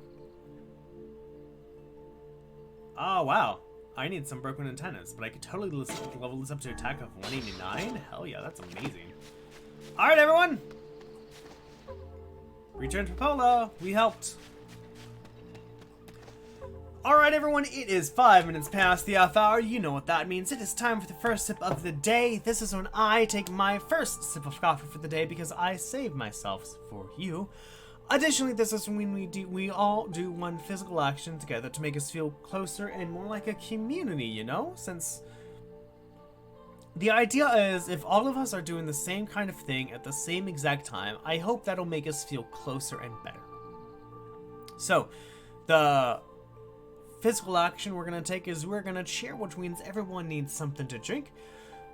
Oh, wow. I need some broken antennas, but I could totally level this up to attack of 189? Hell yeah, that's amazing. Alright, everyone! Return to Pola. We helped. Alright everyone, it is 5 minutes past the half hour. You know what that means. It is time for the first sip of the day. This is when I take my first sip of coffee for the day because I saved myself for you. Additionally, this is when we all do one physical action together to make us feel closer and more like a community, you know? Since the idea is if all of us are doing the same kind of thing at the same exact time, I hope that'll make us feel closer and better. So, the physical action we're going to take is we're going to cheer, which means everyone needs something to drink.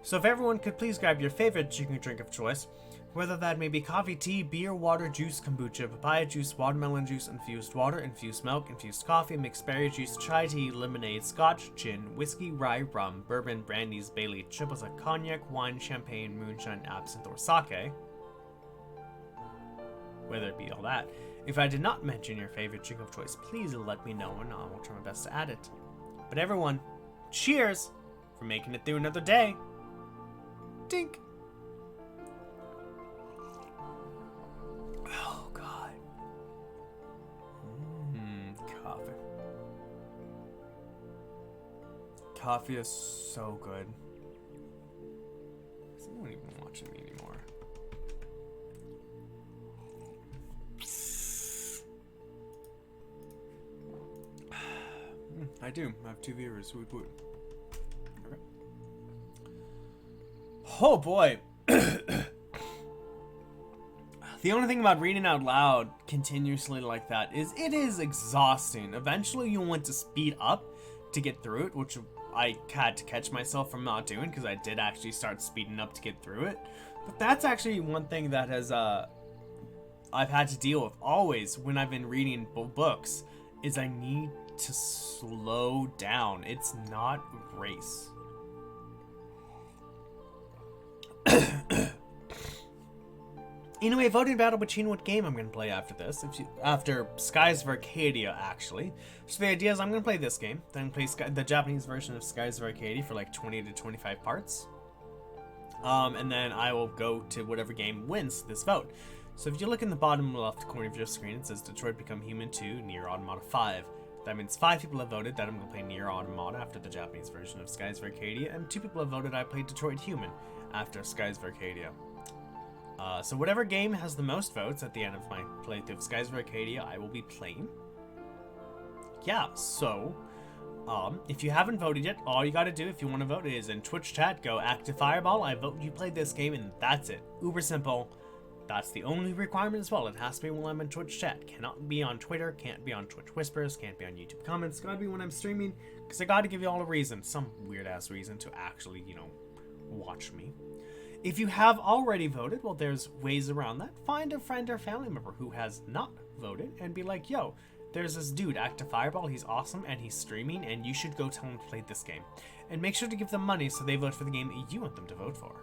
So if everyone could please grab your favorite chicken drink of choice, whether that may be coffee, tea, beer, water, juice, kombucha, papaya juice, watermelon juice, infused water, infused milk, infused coffee, mixed berry juice, chai tea, lemonade, scotch, gin, whiskey, rye, rum, bourbon, brandies, Bailey, triples of cognac, wine, champagne, moonshine, absinthe, or sake. Whether it be all that. If I did not mention your favorite drink of choice, please let me know and I will try my best to add it. But everyone, cheers for making it through another day. Dink. Oh, God. Coffee. Coffee is so good. Is anyone even watching me anymore? I do. I have 2 viewers. Woot woot. Okay. Oh boy. The only thing about reading out loud continuously like that is it is exhausting. Eventually you'll want to speed up to get through it, which I had to catch myself from not doing because I did actually start speeding up to get through it. But that's actually one thing that has I've had to deal with always when I've been reading books is I need to slow down. It's not a race. Anyway, voting battle between what game I'm going to play after this. After Skies of Arcadia, actually. So the idea is I'm going to play this game, then play the Japanese version of Skies of Arcadia for like 20 to 25 parts. And then I will go to whatever game wins this vote. So if you look in the bottom left corner of your screen, it says Detroit Become Human 2, Nier Automata 5. That means 5 people have voted that I'm going to play Nier Automata after the Japanese version of Skies of Arcadia, and 2 people have voted I play Detroit Human after Skies of Arcadia. So whatever game has the most votes at the end of my playthrough of Skies of Arcadia, I will be playing. Yeah, so, if you haven't voted yet, all you gotta do if you want to vote is in Twitch chat, go Active Fireball, I vote you played this game, and that's it. Uber simple. That's the only requirement as well. It has to be when I'm in Twitch chat. Cannot be on Twitter, can't be on Twitch Whispers, can't be on YouTube comments. Gotta be when I'm streaming, because I gotta give you all a reason, some weird-ass reason to actually, you know, watch me. If you have already voted, well, there's ways around that. Find a friend or family member who has not voted and be like, yo, there's this dude, Active Fireball, he's awesome and he's streaming and you should go tell him to play this game. And make sure to give them money so they vote for the game that you want them to vote for.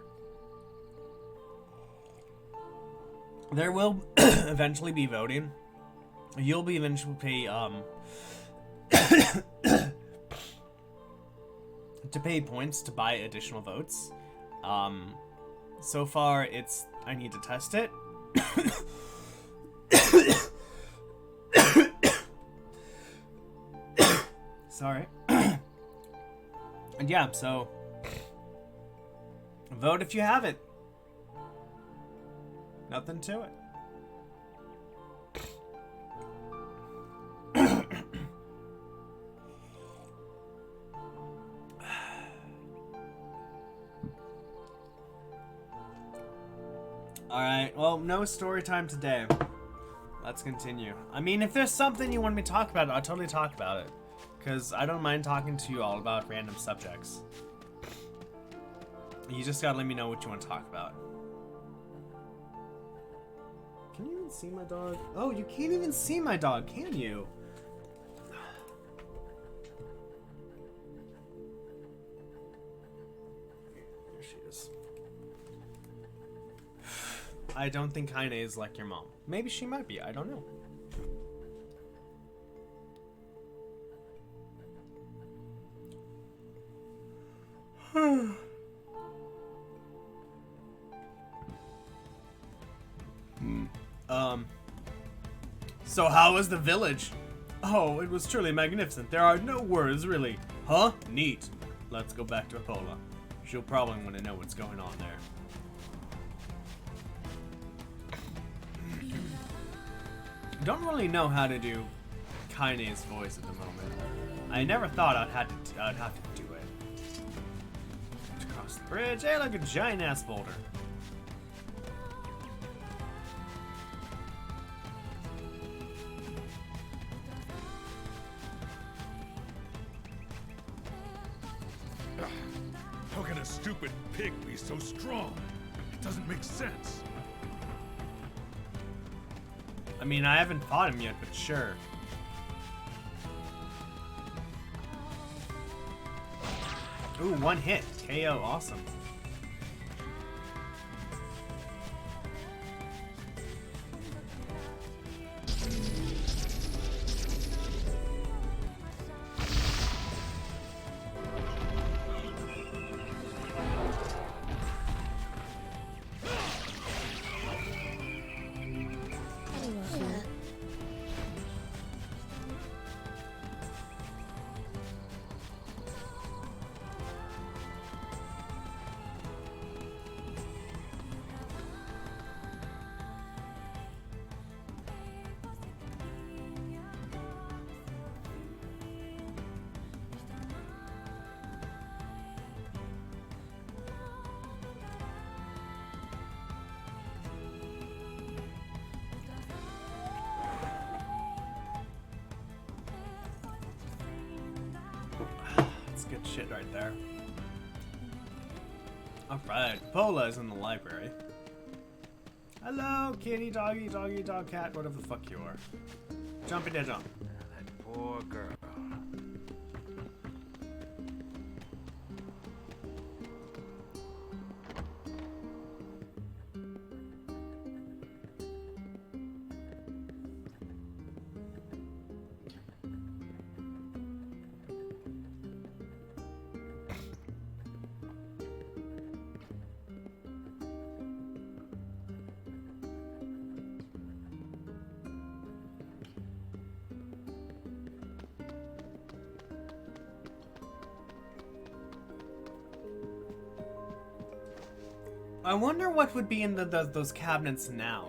There will eventually be voting. You'll be eventually pay, to pay points to buy additional votes. So far, I need to test it. Sorry. And yeah, so vote if you have it. Nothing to it. Alright, well, no story time today. Let's continue. I mean, if there's something you want me to talk about, I'll totally talk about it. Because I don't mind talking to you all about random subjects. You just gotta let me know what you want to talk about. Can you even see my dog? Oh, you can't even see my dog, can you? Here she is. I don't think Heine is like your mom. Maybe she might be, I don't know. So how was the village? Oh, it was truly magnificent. There are no words, really. Huh? Neat. Let's go back to Apola. She'll probably want to know what's going on there. I don't really know how to do Kaine's voice at the moment. I never thought I'd have to do it. Across the bridge. Hey, look, a giant ass boulder. How can a stupid pig be so strong? It doesn't make sense. I mean, I haven't fought him yet, but sure. Ooh, one hit. KO, awesome. That's good shit right there. Alright, Pola's in the library. Hello, kitty, doggy, doggy, dog, cat, whatever the fuck you are. Jumpy da jump. That poor girl. I wonder what would be in those cabinets now.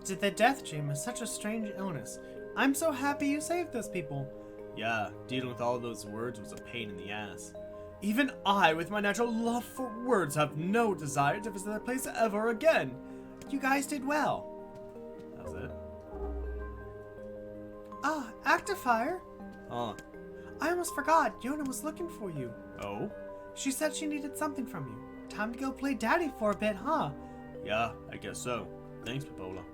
The death dream is such a strange illness. I'm so happy you saved those people. Yeah, dealing with all those words was a pain in the ass. Even I, with my natural love for words, have no desire to visit that place ever again. You guys did well. That was it. Ah, active fire. Oh. I almost forgot. Yona was looking for you. Oh? She said she needed something from you. Time to go play daddy for a bit, huh? Yeah, I guess so. Thanks, Popola.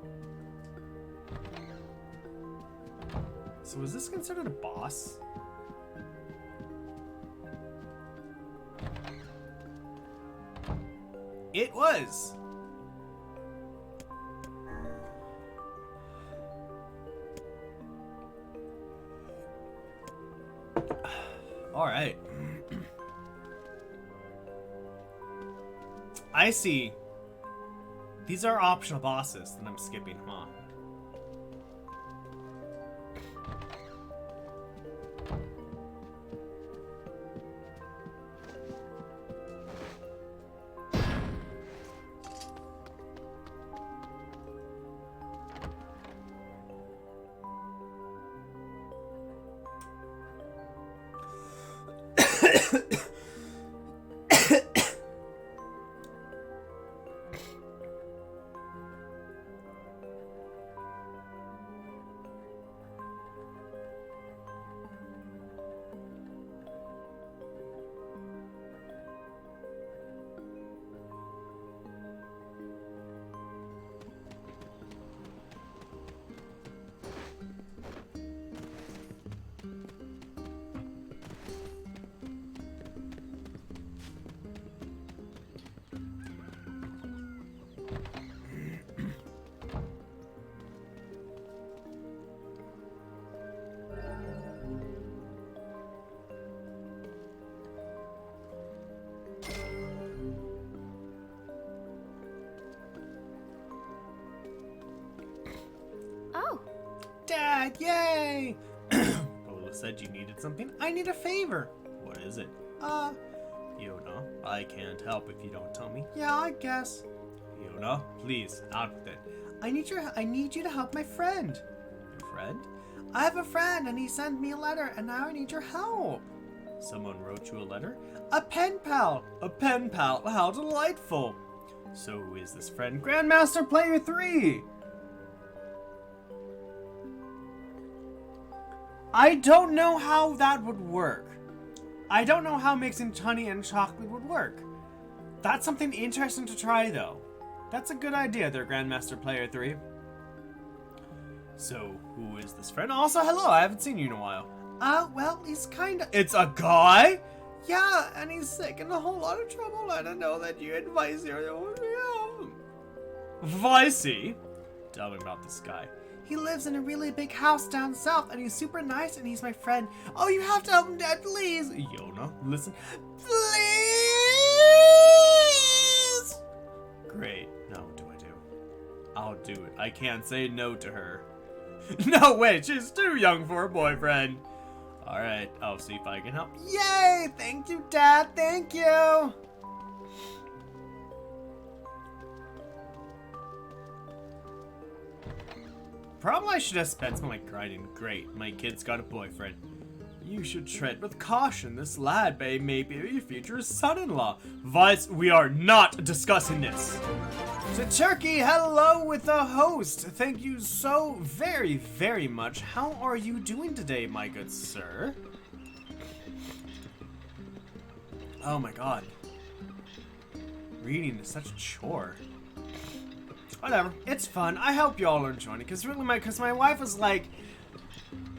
So is this considered a boss? It was! Alright. I see. These are optional bosses that I'm skipping, huh? Oh. Dad, yay! Pola said you needed something. I need a favor. What is it? Fiona, I can't help if you don't tell me. Yeah, I guess. Fiona, please, out with it. I need you to help my friend. Your friend? I have a friend and he sent me a letter and now I need your help. Someone wrote you a letter? A pen pal! A pen pal, how delightful! So who is this friend? Grandmaster Player 3! I don't know how that would work. I don't know how mixing honey and chocolate would work. That's something interesting to try, though. That's a good idea there, Grandmaster Player 3. So, who is this friend? Also, hello, I haven't seen you in a while. Well, he's kinda... It's a guy? Yeah, and he's sick and in a whole lot of trouble, and I know that you and Vicey are the only one. Vicey? Tell me about this guy. He lives in a really big house down south, and he's super nice, and he's my friend. Oh, you have to help him, Dad, please. Yona, listen. Please! Great. Now what do I do? I'll do it. I can't say no to her. No way, she's too young for a boyfriend. Alright, I'll see if I can help. Yay! Thank you, Dad. Thank you. Probably I should have spent some like grinding. Great, my kid's got a boyfriend. You should tread with caution. This lad may be your future son-in-law. Vice, we are not discussing this. So Turkey, hello with the host. Thank you so very, very much. How are you doing today, my good sir? Oh my god. Reading is such a chore. Whatever, it's fun. I hope y'all are enjoying it, because really my wife was like,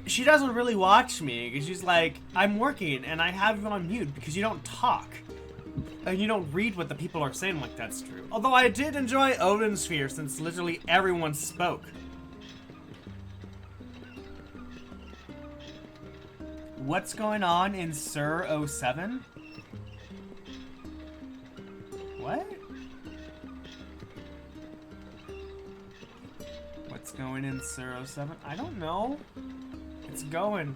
she doesn't really watch me, because she's like, I'm working and I have you on mute because you don't talk. And you don't read what the people are saying. Like, that's true. Although I did enjoy Odin's Sphere since literally everyone spoke. What's going on in Sir 07? What? What's going in Sir 07? I don't know. It's going.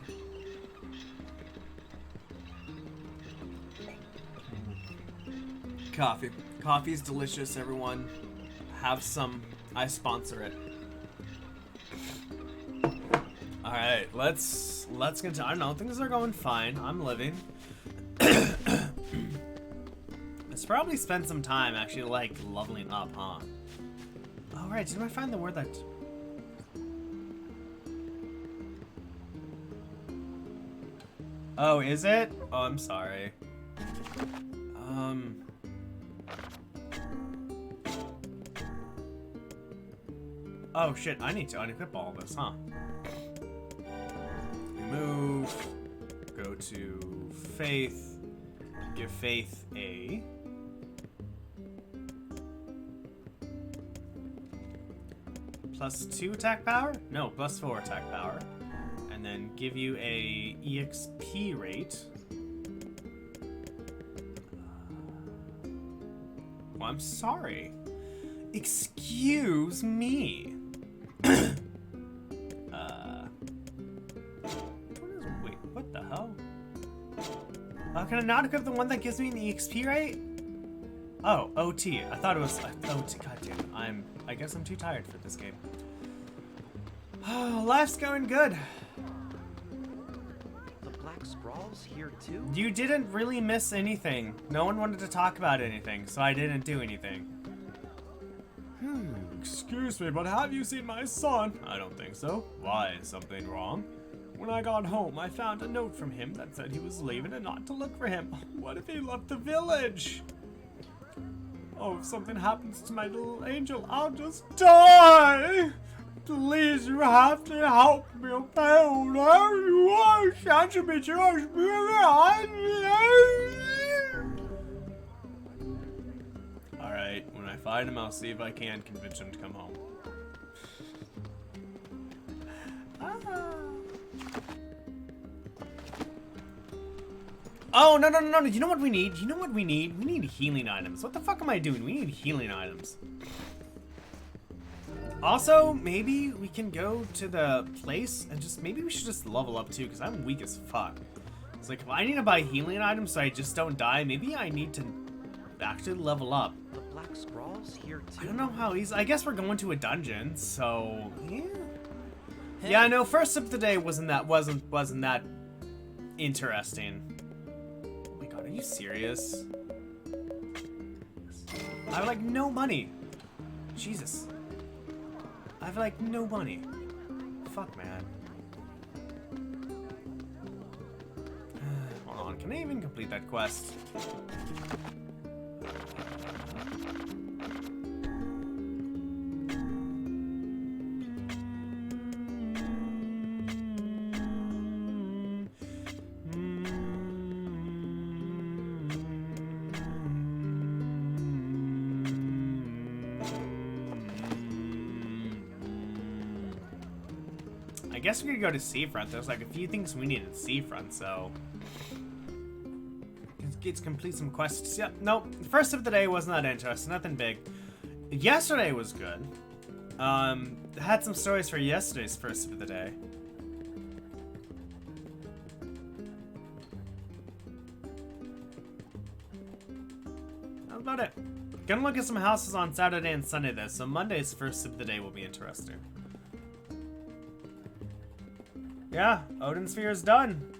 Coffee. Coffee is delicious, everyone. Have some. I sponsor it. Alright, let's get to, I don't know, things are going fine. I'm living. Let's probably spend some time actually like leveling up, huh? Alright, did I find the word that... Oh, is it? Oh, I'm sorry. Oh shit, I need to unequip all this, huh? Move. Go to Faith. Give Faith a... +2 attack power? No, +4 attack power. And then give you a EXP rate. Oh, I'm sorry. Excuse me. Wait, what the hell? Can I not equip the one that gives me an EXP rate? Oh, OT. I thought it was OT. God damn, I guess I'm too tired for this game. Oh, life's going good. The Black Scrawl's here too? You didn't really miss anything. No one wanted to talk about anything, so I didn't do anything. Excuse me, but have you seen my son? I don't think so. Why? Is something wrong? When I got home, I found a note from him that said he was leaving and not to look for him. What if he left the village? Oh, if something happens to my little angel, I'll just die! Please, you have to help me, okay? You are such a bitch. Alright, when I find him, I'll see if I can convince him to come home. Oh, no. You know what we need? You know what we need? We need healing items. What the fuck am I doing? We need healing items. Also, maybe we can go to the place and maybe we should just level up too, because I'm weak as fuck. It's like, if I need to buy healing items so I just don't die, maybe I need to actually level up. The Black Scrawl's here too? I don't know how easy. I guess we're going to a dungeon, so yeah. Hey. Yeah, no, first sip of the day wasn't that interesting. Oh my god, are you serious? I have like no money. Jesus. I have like no money. Fuck, man. Hold on, can I even complete that quest? I guess we could go to Seafront. There's like a few things we need at Seafront, so let's complete some quests. Yep, nope. First of the day wasn't that interesting. Nothing big. Yesterday was good. Had some stories for yesterday's first of the day. That's about it. Gonna look at some houses on Saturday and Sunday though, so Monday's first of the day will be interesting. Yeah, Odin Sphere is done.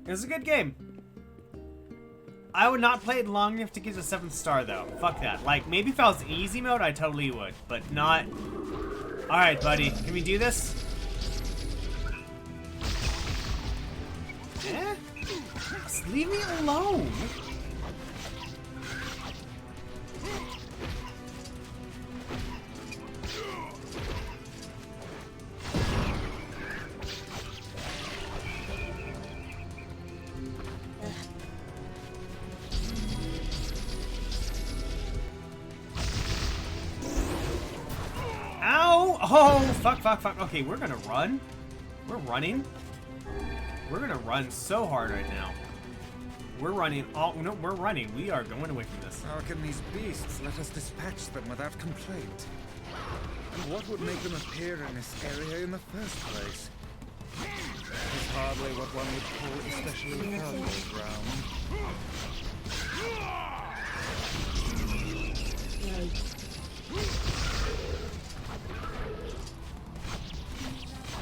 It was a good game. I would not play it long enough to get a 7th star though. Fuck that. Like, maybe if I was easy mode, I totally would, but not. Alright, buddy. Can we do this? Eh? Just leave me alone. Ow! Oh, fuck, fuck, fuck. Okay, we're gonna run. We're running. We're gonna run so hard right now. We're running all. No, we're running. We are going away from this. How can these beasts let us dispatch them without complaint? And what would make them appear in this area in the first place? It's hardly what one would call especially fertile ground.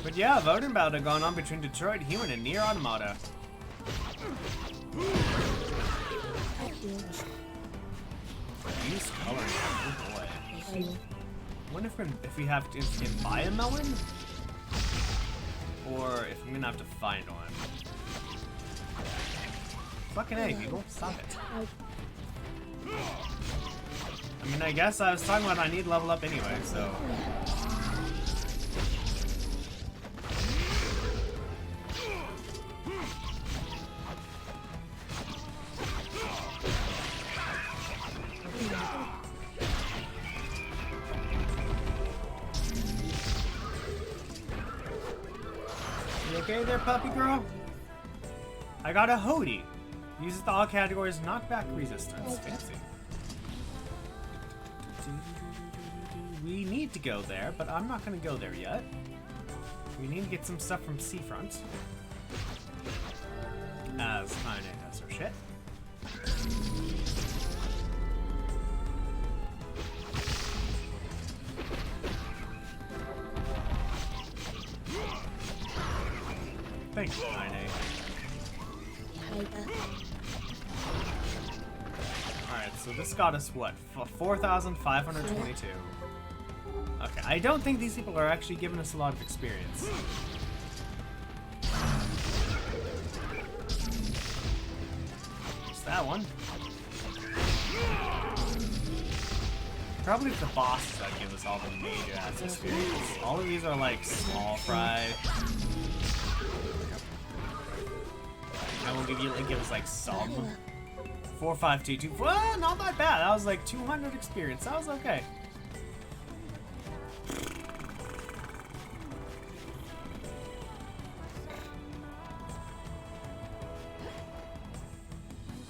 But yeah, voting battle going on between Detroit Human and Nier Automata. Use color. Oh boy. I wonder if we have to buy a melon, or if I'm gonna have to find one. Fucking A, people, stop it. I mean, I guess I was talking about I need level up anyway, so. You okay there, puppy girl? I got a Hody. Uses the all categories knockback resistance. Fancy. We need to go there, but I'm not going to go there yet. We need to get some stuff from Seafront. As Kaine has her shit. Thank you, Kaine. Alright, so this got us what? 4,522. Okay, I don't think these people are actually giving us a lot of experience. Just that one. Probably the bosses that give us all the major ass experience. All of these are like small fry. I will give us like some. 4522. Well, not that bad. That was like 200 experience. That was okay.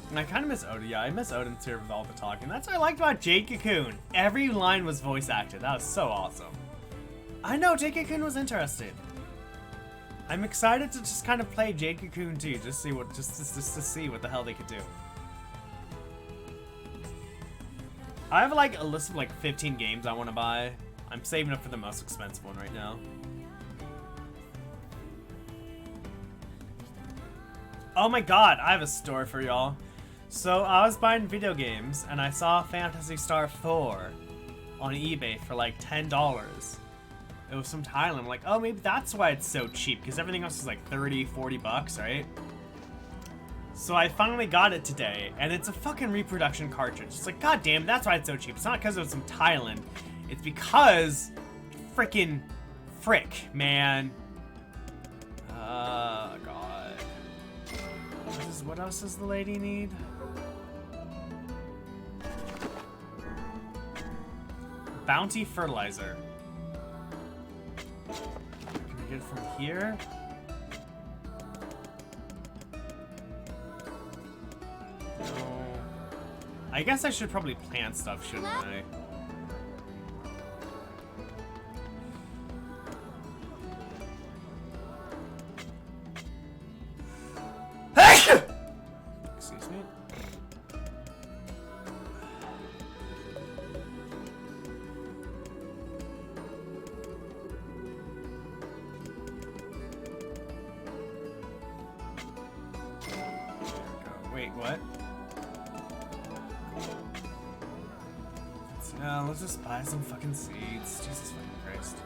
And I kind of miss Odin. Yeah, I miss Odin's here with all the talking. That's what I liked about Jade Cocoon. Every line was voice acted. That was so awesome. I know, Jade Cocoon was interesting. I'm excited to just kind of play Jade Cocoon too, just see what, just to see what the hell they could do. I have like a list of like 15 games I want to buy. I'm saving up for the most expensive one right now. Oh my god, I have a story for y'all. So I was buying video games and I saw Phantasy Star 4 on eBay for like $10. It was from Thailand. I'm like, oh, maybe that's why it's so cheap, because everything else is like 30, 40 bucks, right? So I finally got it today, and it's a fucking reproduction cartridge. It's like, god damn, that's why it's so cheap. It's not because it was from Thailand. It's because freaking frick, man. God. What else does the lady need? Bounty fertilizer. Can I get it from here? No. I guess I should probably plant stuff, shouldn't I? Excuse me. Wait, what? Let's just buy some fucking seeds. Jesus fucking Christ.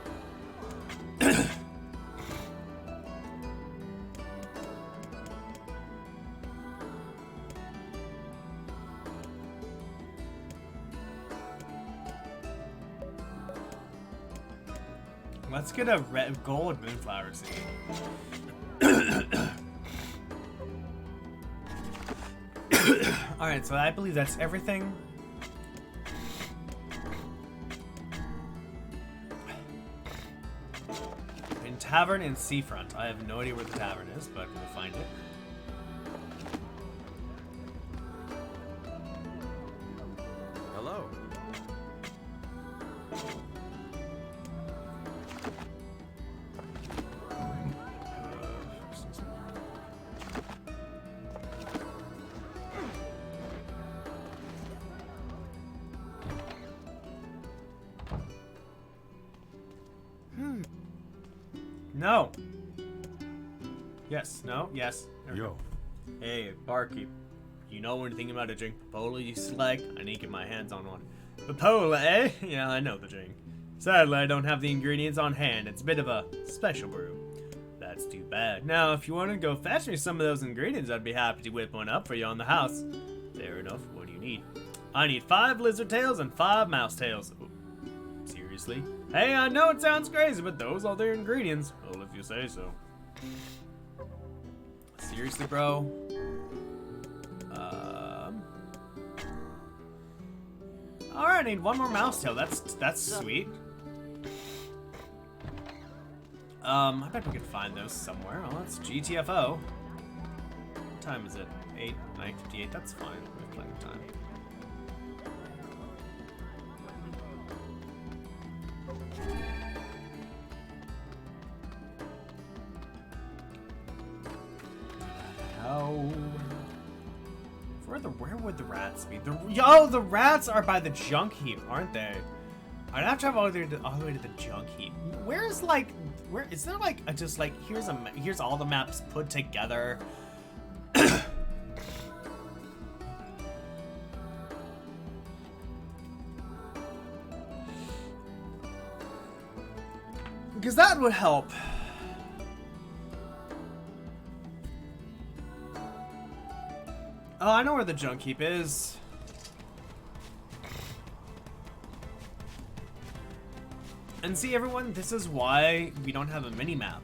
Let's get a red gold moonflower seed. Alright, so I believe that's everything. In Tavern and Seafront. I have no idea where the tavern is, but we'll find it. Hello. No. Yes. No. Yes. There we Yo. go. Hey, barkeep. You know anything about a drink Papola used to like? I need to get my hands on one. Papola, eh? Yeah, I know the drink. Sadly, I don't have the ingredients on hand. It's a bit of a special brew. That's too bad. Now, if you want to go fetch me some of those ingredients, I'd be happy to whip one up for you on the house. Fair enough. What do you need? I need 5 lizard tails and 5 mouse tails. Oh, seriously? Hey, I know it sounds crazy, but those are their ingredients. Well, if you say so. Seriously, bro? Alright, I need 1 more mouse tail. That's sweet. I bet we could find those somewhere. Oh, that's GTFO. What time is it? 9:58. That's fine. We have plenty of time. How? Where would the rats be? The rats are by the junk heap, aren't they? I'd have to have all the way to the junk heap. Where is there like just like here's all the maps put together? Because that would help. Oh, I know where the junk heap is. And see, everyone, this is why we don't have a mini-map.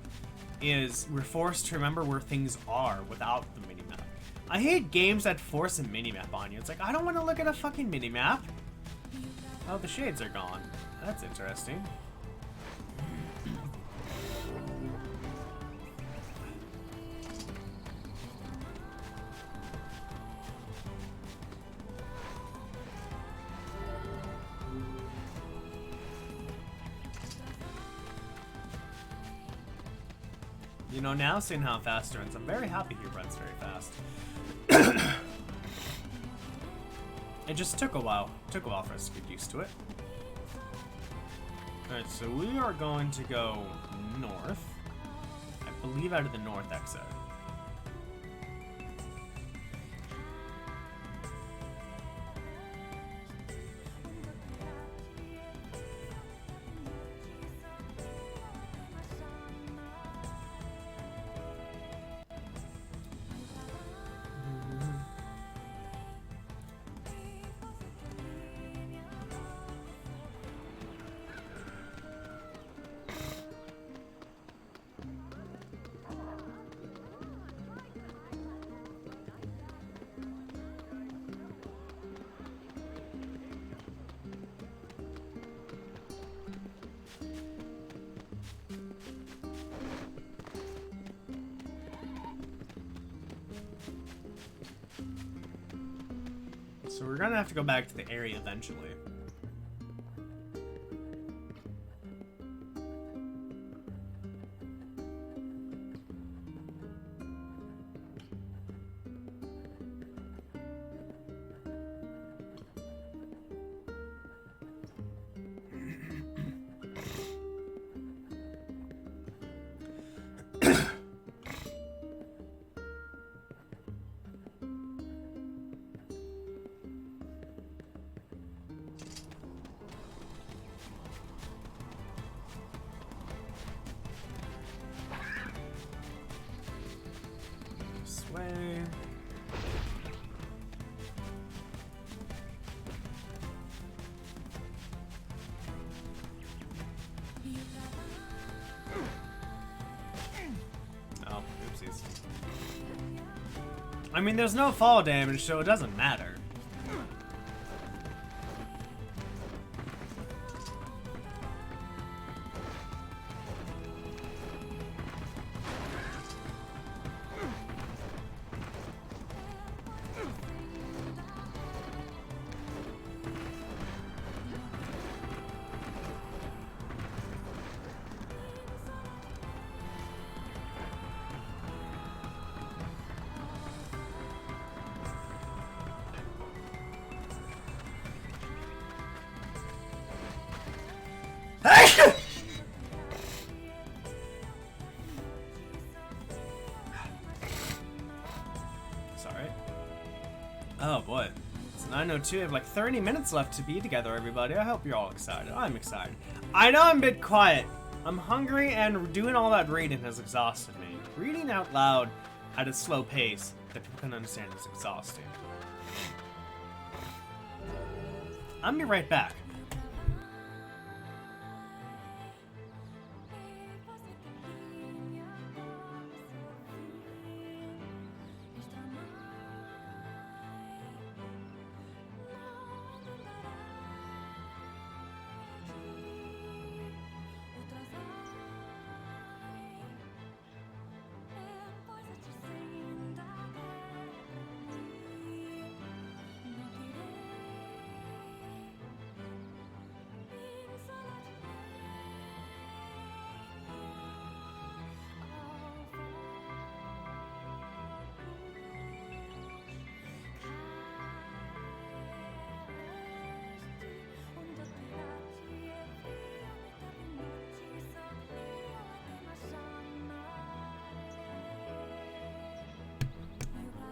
Is we're forced to remember where things are without the mini-map. I hate games that force a mini-map on you. It's like, I don't want to look at a fucking mini-map. Oh, the shades are gone. That's interesting. You know, now seeing how fast it runs, I'm very happy he runs very fast. It just took a while. Took a while for us to get used to it. Alright, so we are going to go north. I believe out of the north exit. So we're gonna have to go back to the area eventually. This way. I mean, there's no fall damage, so it doesn't matter. Sorry. Oh boy. It's 9:02. We have like 30 minutes left to be together, everybody. I hope you're all excited. I'm excited. I know I'm a bit quiet. I'm hungry, and doing all that reading has exhausted me. Reading out loud at a slow pace that people can understand is exhausting. I'll be right back.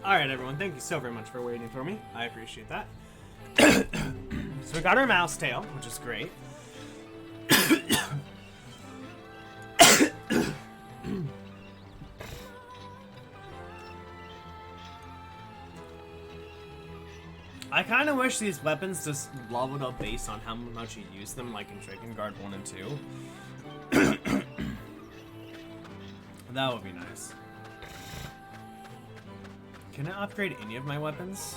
Alright everyone, thank you so very much for waiting for me. I appreciate that. So we got our mouse tail, which is great. I kind of wish these weapons just leveled up based on how much you use them, like in Dragon Guard 1 and 2. That would be nice. Can I upgrade any of my weapons?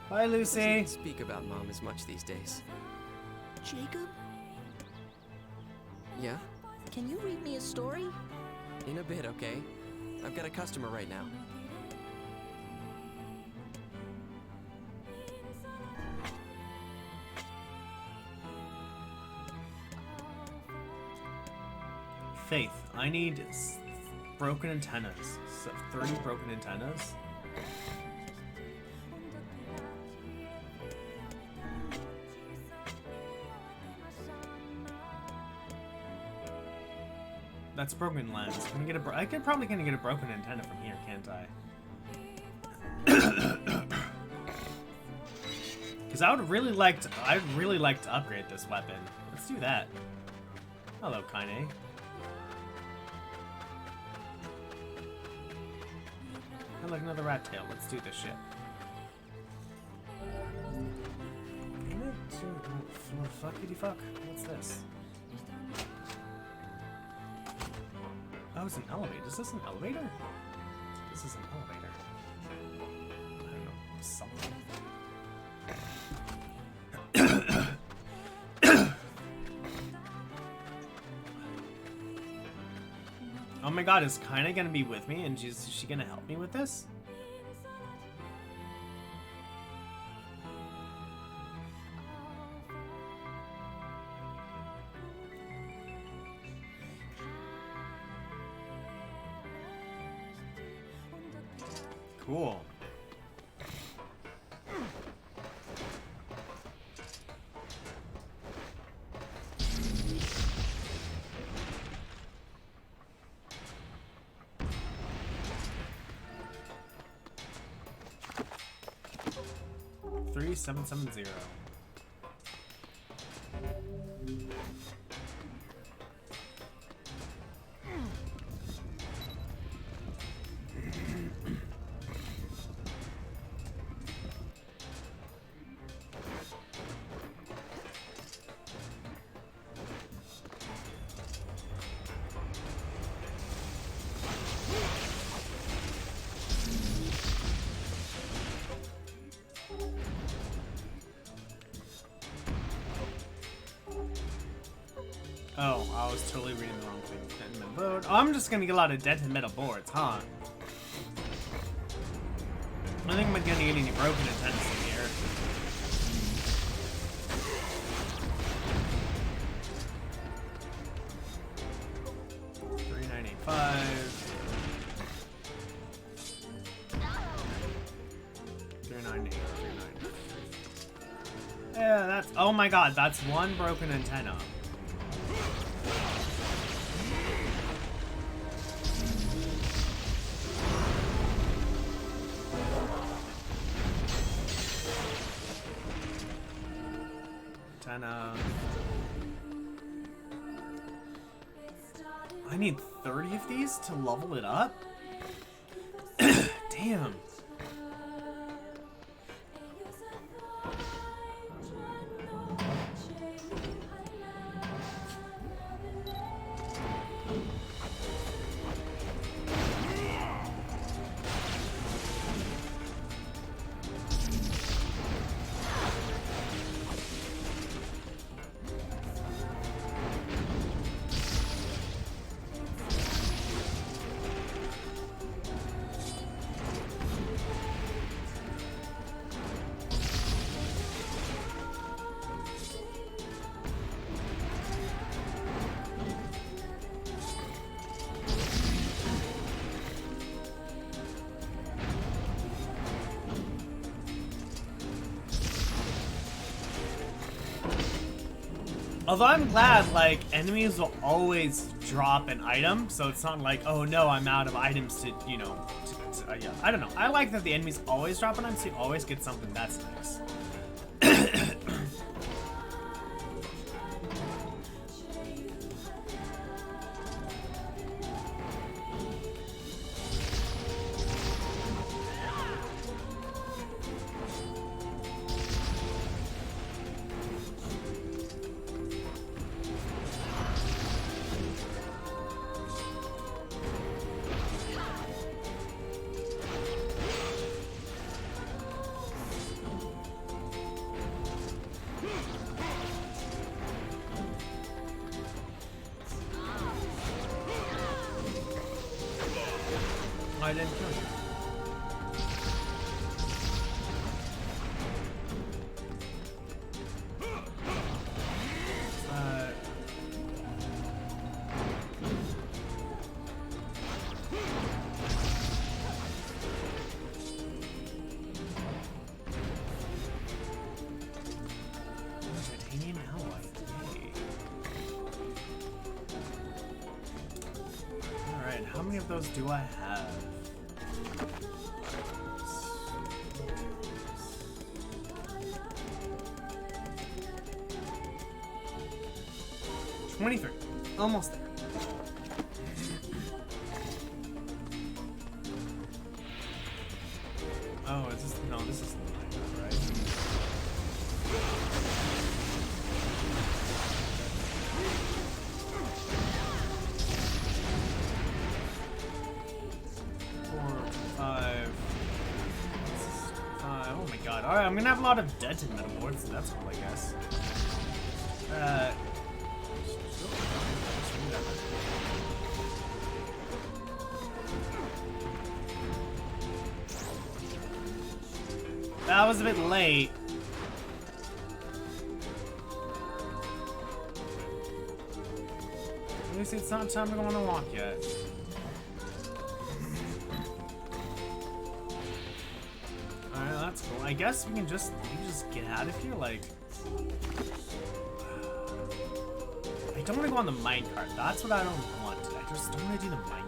Bye, Lucy. Doesn't speak about Mom as much these days. Jacob, Yeah? can you read me a story? In a bit, okay? I've got a customer right now. Faith, I need broken antennas. So 30 broken antennas. That's broken lens. Can I get a I could probably get a broken antenna from here, can't I? Because I'd really like to upgrade this weapon. Let's do that. Hello, Kaine. And like another rat tail. Let's do this shit. Fuckity fuck. What's this? Oh, it's an elevator. Is this an elevator? This is an elevator. I don't know. Something. Oh my god, is Kaina gonna be with me and is she gonna help me with this? Cool. $3770. Oh, I was totally reading the wrong thing. Dented metal board. Oh, I'm just gonna get a lot of dented metal boards, huh? I think I'm gonna get any broken antennas in here. $3.95. 398. Yeah, that's. Oh my god, that's one broken antenna. I need 30 of these to level it up? Damn. Although I'm glad, like, enemies will always drop an item, so it's not like, oh no, I'm out of items to, you know, yeah, I don't know. I like that the enemies always drop an item, so you always get something. That's nice. I didn't kill you. Titanium alloy. Yay. Alright, how many of those do I have? 23. Almost there. Oh, is this? No, this isn't like that, right? Oh my god. Alright, I'm gonna have a lot of dented metal boards, so that's cool, I guess. That was a bit late. At least it's not time to go on a walk yet. Alright, that's cool. I guess we can just get out of here, like. I don't want to go on the minecart. That's what I don't want. I just don't want to do the minecart.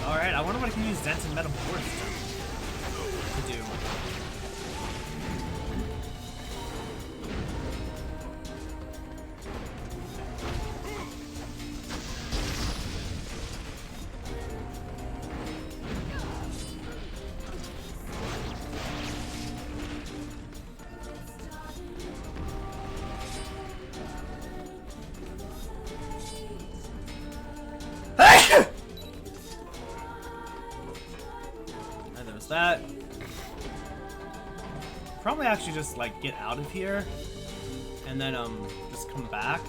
Alright, I wonder what I can use dense and metal boards to do. And there's that. Probably actually just like get out of here and then just come back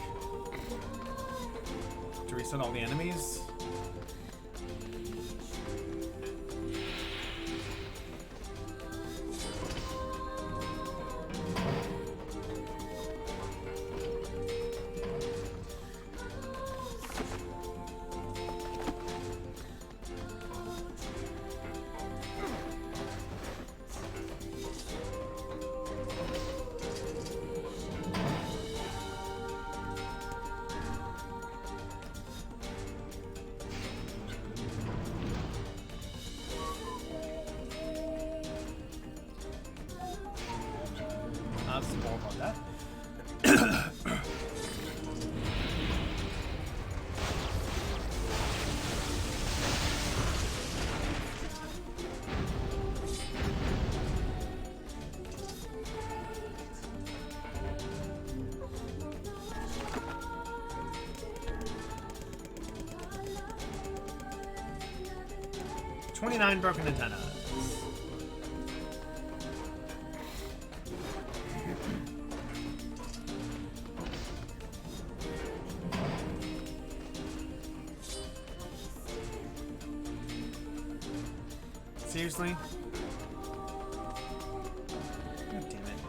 to reset all the enemies. That's more about that. 29 broken antennas. Seriously? God damn it.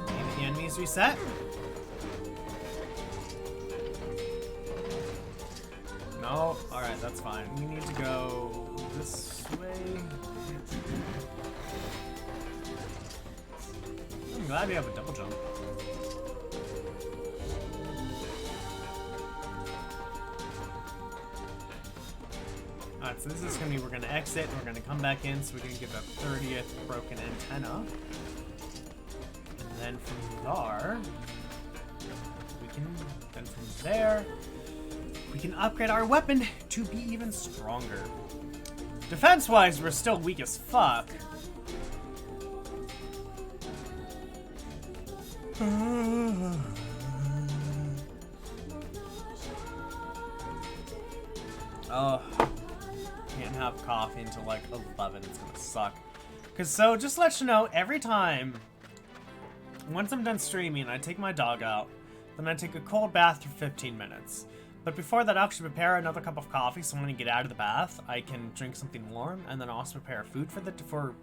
Maybe the enemies reset? No? Alright, that's fine. We need to go this way. I'm glad we have a double jump. Alright, so this is gonna be, we're gonna exit, we're gonna come back in, so we can get the 30th broken antenna. And then from there, we can, then from there, we can upgrade our weapon to be even stronger. Defense-wise, we're still weak as fuck. Oh, can't have coffee until like 11. It's gonna suck. Cause so, just to let you know, every time, once I'm done streaming, I take my dog out, then I take a cold bath for 15 minutes. But before that, I actually prepare another cup of coffee, so when I get out of the bath, I can drink something warm, and then also prepare food for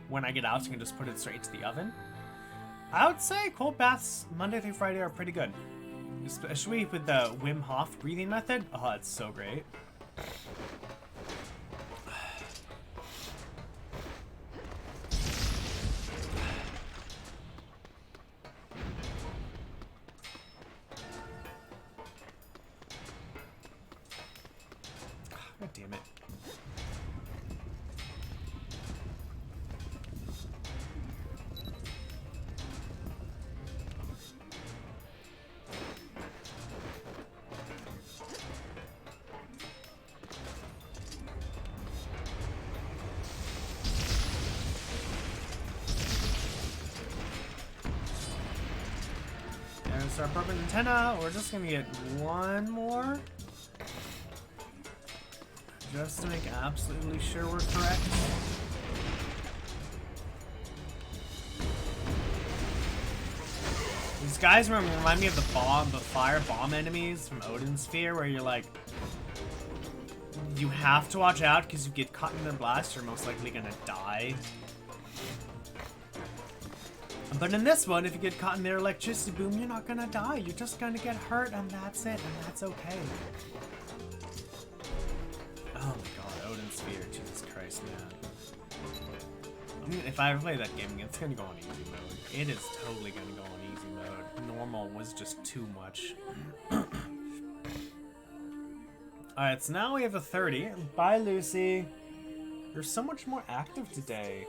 when I get out, so I can just put it straight to the oven. I would say cold baths Monday through Friday are pretty good, especially with the Wim Hof breathing method. Oh, it's so great. God damn it. There's our broken antenna. We're just gonna get one more. Just to make absolutely sure we're correct. These guys remind me of the fire bomb enemies from Odin's Sphere, where you're like, you have to watch out because you get caught in their blast, you're most likely gonna die. But in this one, if you get caught in their electricity boom, you're not gonna die. You're just gonna get hurt, and that's it, and that's okay. Oh my god, Odin's Sphere, Jesus Christ, man. If I ever play that game again, it's gonna go on easy mode. It is totally gonna go on easy mode. Normal was just too much. Alright, so now we have a 30. Bye, Lucy. You're so much more active today.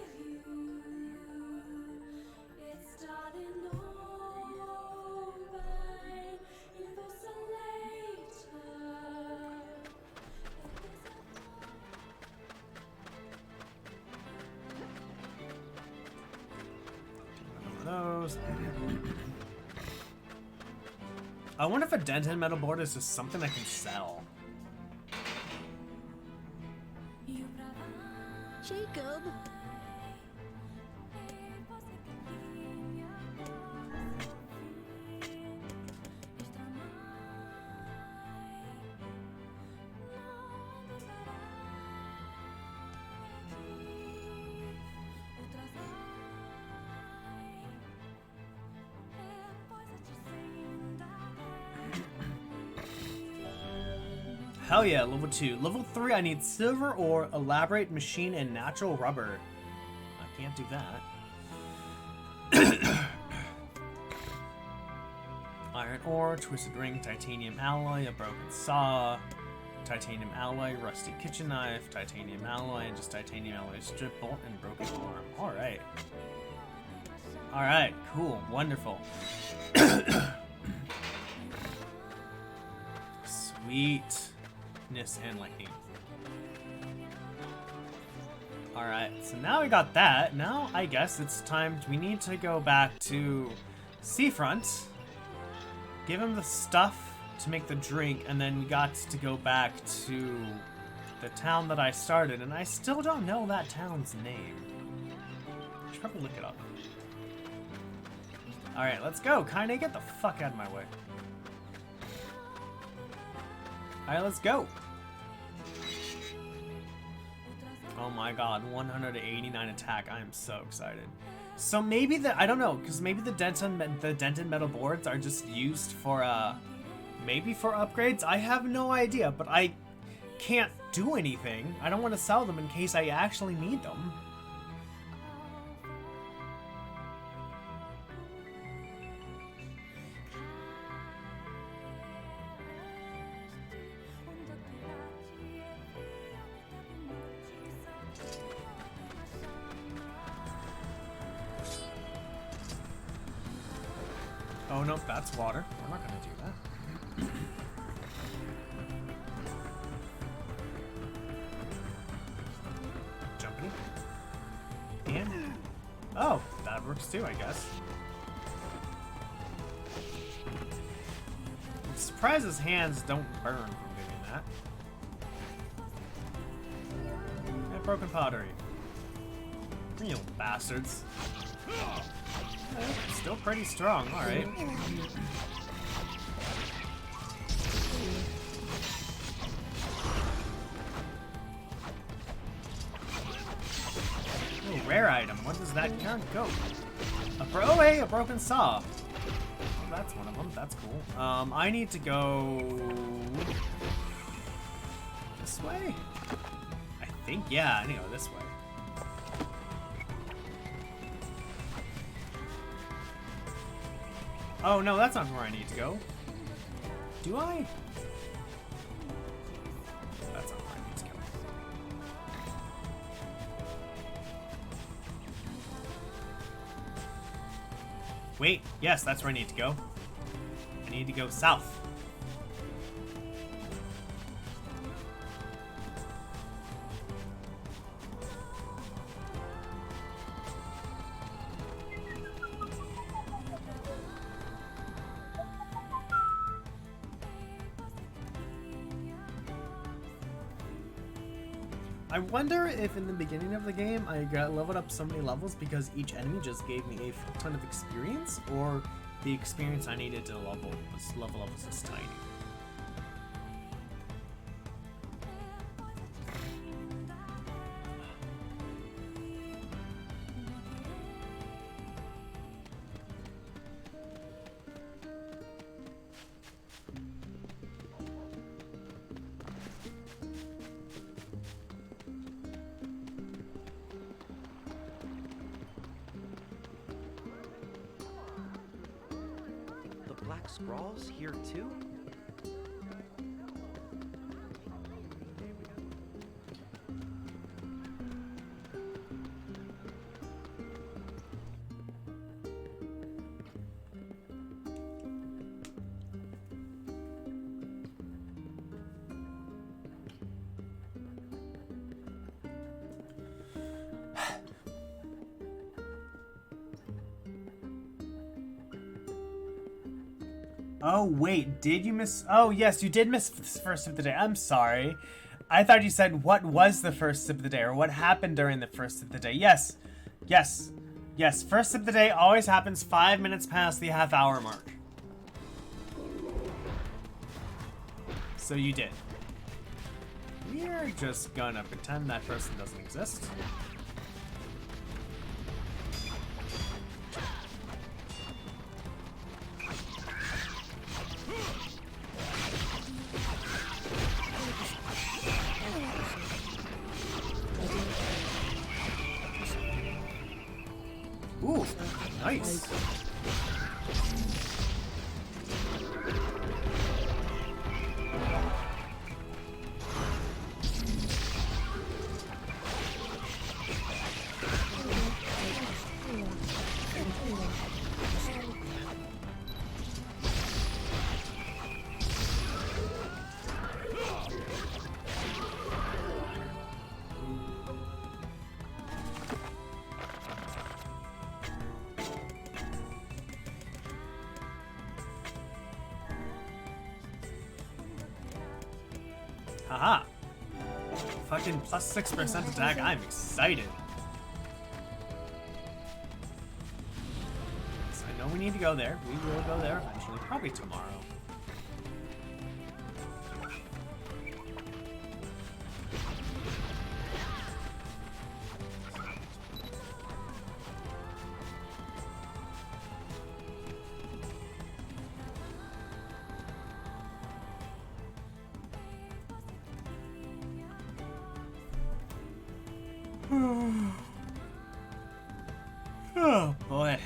I wonder if a dented metal board is just something I can sell. Jacob. Hell yeah, level 2. Level 3, I need silver ore, elaborate machine, and natural rubber. I can't do that. Iron ore, twisted ring, titanium alloy, a broken saw, titanium alloy, rusty kitchen knife, titanium alloy, and just titanium alloy strip bolt, and broken arm. Alright. Alright, cool, wonderful. Sweetness and lightning. Alright, so now we got that. Now I guess it's time, we need to go back to Seafront. Give him the stuff to make the drink, and then we got to go back to the town that I started, and I still don't know that town's name. I should probably look it up. Alright, let's go. Kinda get the fuck out of my way. Alright, let's go. Oh my god, 189 attack. I am so excited. So maybe I don't know, because maybe the dented metal boards are just used for, maybe for upgrades? I have no idea, but I can't do anything. I don't want to sell them in case I actually need them. Oh no, that's water. We're not gonna do that. Jumping. And oh, that works too, I guess. I'm surprised his hands don't burn from doing that. And broken pottery. You little bastards. Still pretty strong, alright. Ooh, rare item. What does that count? Go. A broken saw. Oh, that's one of them. That's cool. I need to go this way? I think, yeah, I need to go this way. Oh, no, that's not where I need to go. Do I? That's not where I need to go. Wait, yes, that's where I need to go. I need to go south. I wonder if in the beginning of the game I got leveled up so many levels because each enemy just gave me a ton of experience, or the experience I needed to level up was just tiny. The Black Scrawls here too? Oh, wait, did you miss? Oh, yes, you did miss the first sip of the day. I'm sorry. I thought you said what was the first sip of the day or what happened during the first sip of the day. Yes, yes, yes. First sip of the day always happens 5 minutes past the half-hour mark. So you did. We're just gonna pretend that person doesn't exist. Ooh, nice. Haha. Fucking plus 6% attack. I'm excited. So I know we need to go there. We will go there eventually. Probably tomorrow. Oh boy.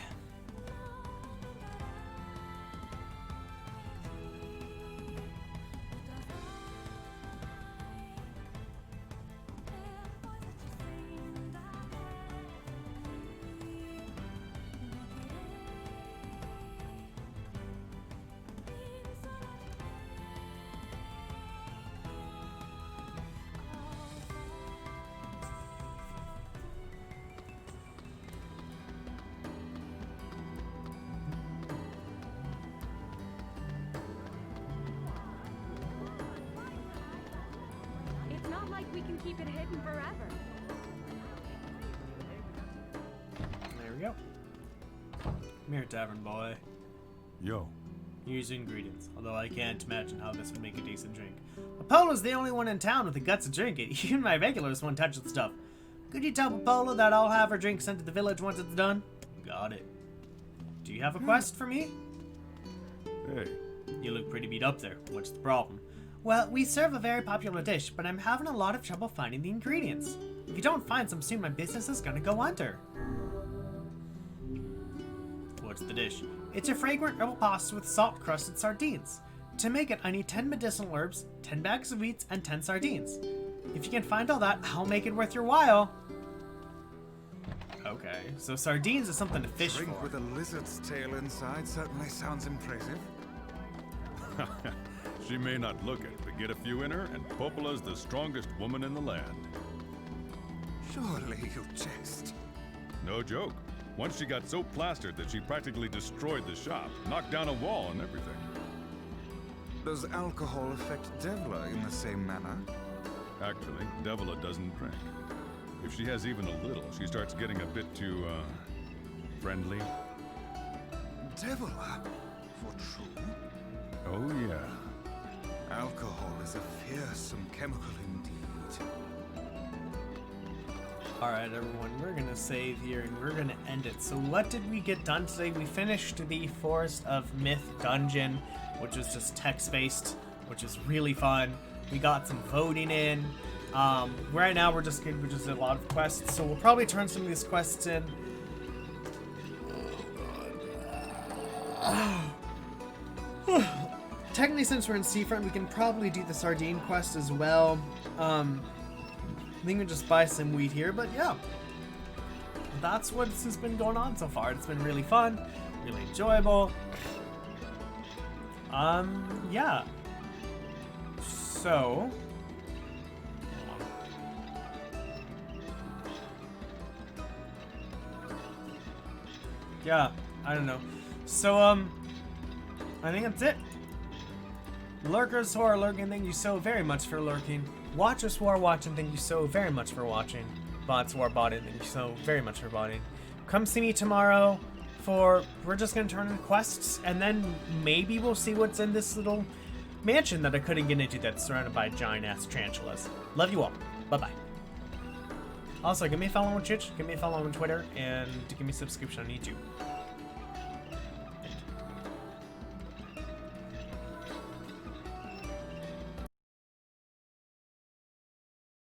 It's not like we can keep it hidden forever. There we go. Come here, Tavern Boy. Yo, Use ingredients, although I can't imagine how this would make a decent drink. Apollo's the only one in town with the guts to drink it. Even my regulars won't touch the stuff. Could you tell Apollo that I'll have her drink sent to the village once it's done? Got it. Do you have a quest for me? hey, You look pretty beat up there. What's the problem? Well, we serve a very popular dish, but I'm having a lot of trouble finding the ingredients. If you don't find some soon, my business is gonna go under. What's the dish? It's a fragrant herbal pasta with salt-crusted sardines. To make it, I need 10 medicinal herbs, 10 bags of wheats, and 10 sardines. If you can find all that, I'll make it worth your while. Okay, so sardines is something to fish Drink for. with a lizard's tail inside certainly sounds impressive. she may not look it, but get a few in her, and Popola's the strongest woman in the land. Surely you jest. No joke. Once she got so plastered that she practically destroyed the shop, knocked down a wall and everything. Does alcohol affect Devla in the same manner? Actually, Devila doesn't drink. If she has even a little, she starts getting a bit too, friendly. Devla? For true? Oh, yeah. Alcohol is a fearsome chemical indeed. Alright everyone, we're gonna save here and we're gonna end it. So what did we get done today? We finished the Forest of Myth dungeon, which was just text-based, which is really fun. We got some voting in. Right now we're just a lot of quests, so we'll probably turn some of these quests in. Technically, since we're in Seafront, we can probably do the sardine quest as well. I think we just buy some wheat here, but yeah. That's what's been going on so far. It's been really fun, really enjoyable. Yeah. So... yeah, I don't know. So, I think that's it. Lurkers who are lurking, thank you so very much for lurking. Watchers who are watching, thank you so very much for watching. Bots who are botting, thank you so very much for botting. Come see me tomorrow for, we're just gonna turn in quests, and then maybe we'll see what's in this little mansion that I couldn't get into that's surrounded by giant-ass tarantulas. Love you all. Bye-bye. Also, give me a follow on Twitch, give me a follow on Twitter, and give me a subscription on YouTube.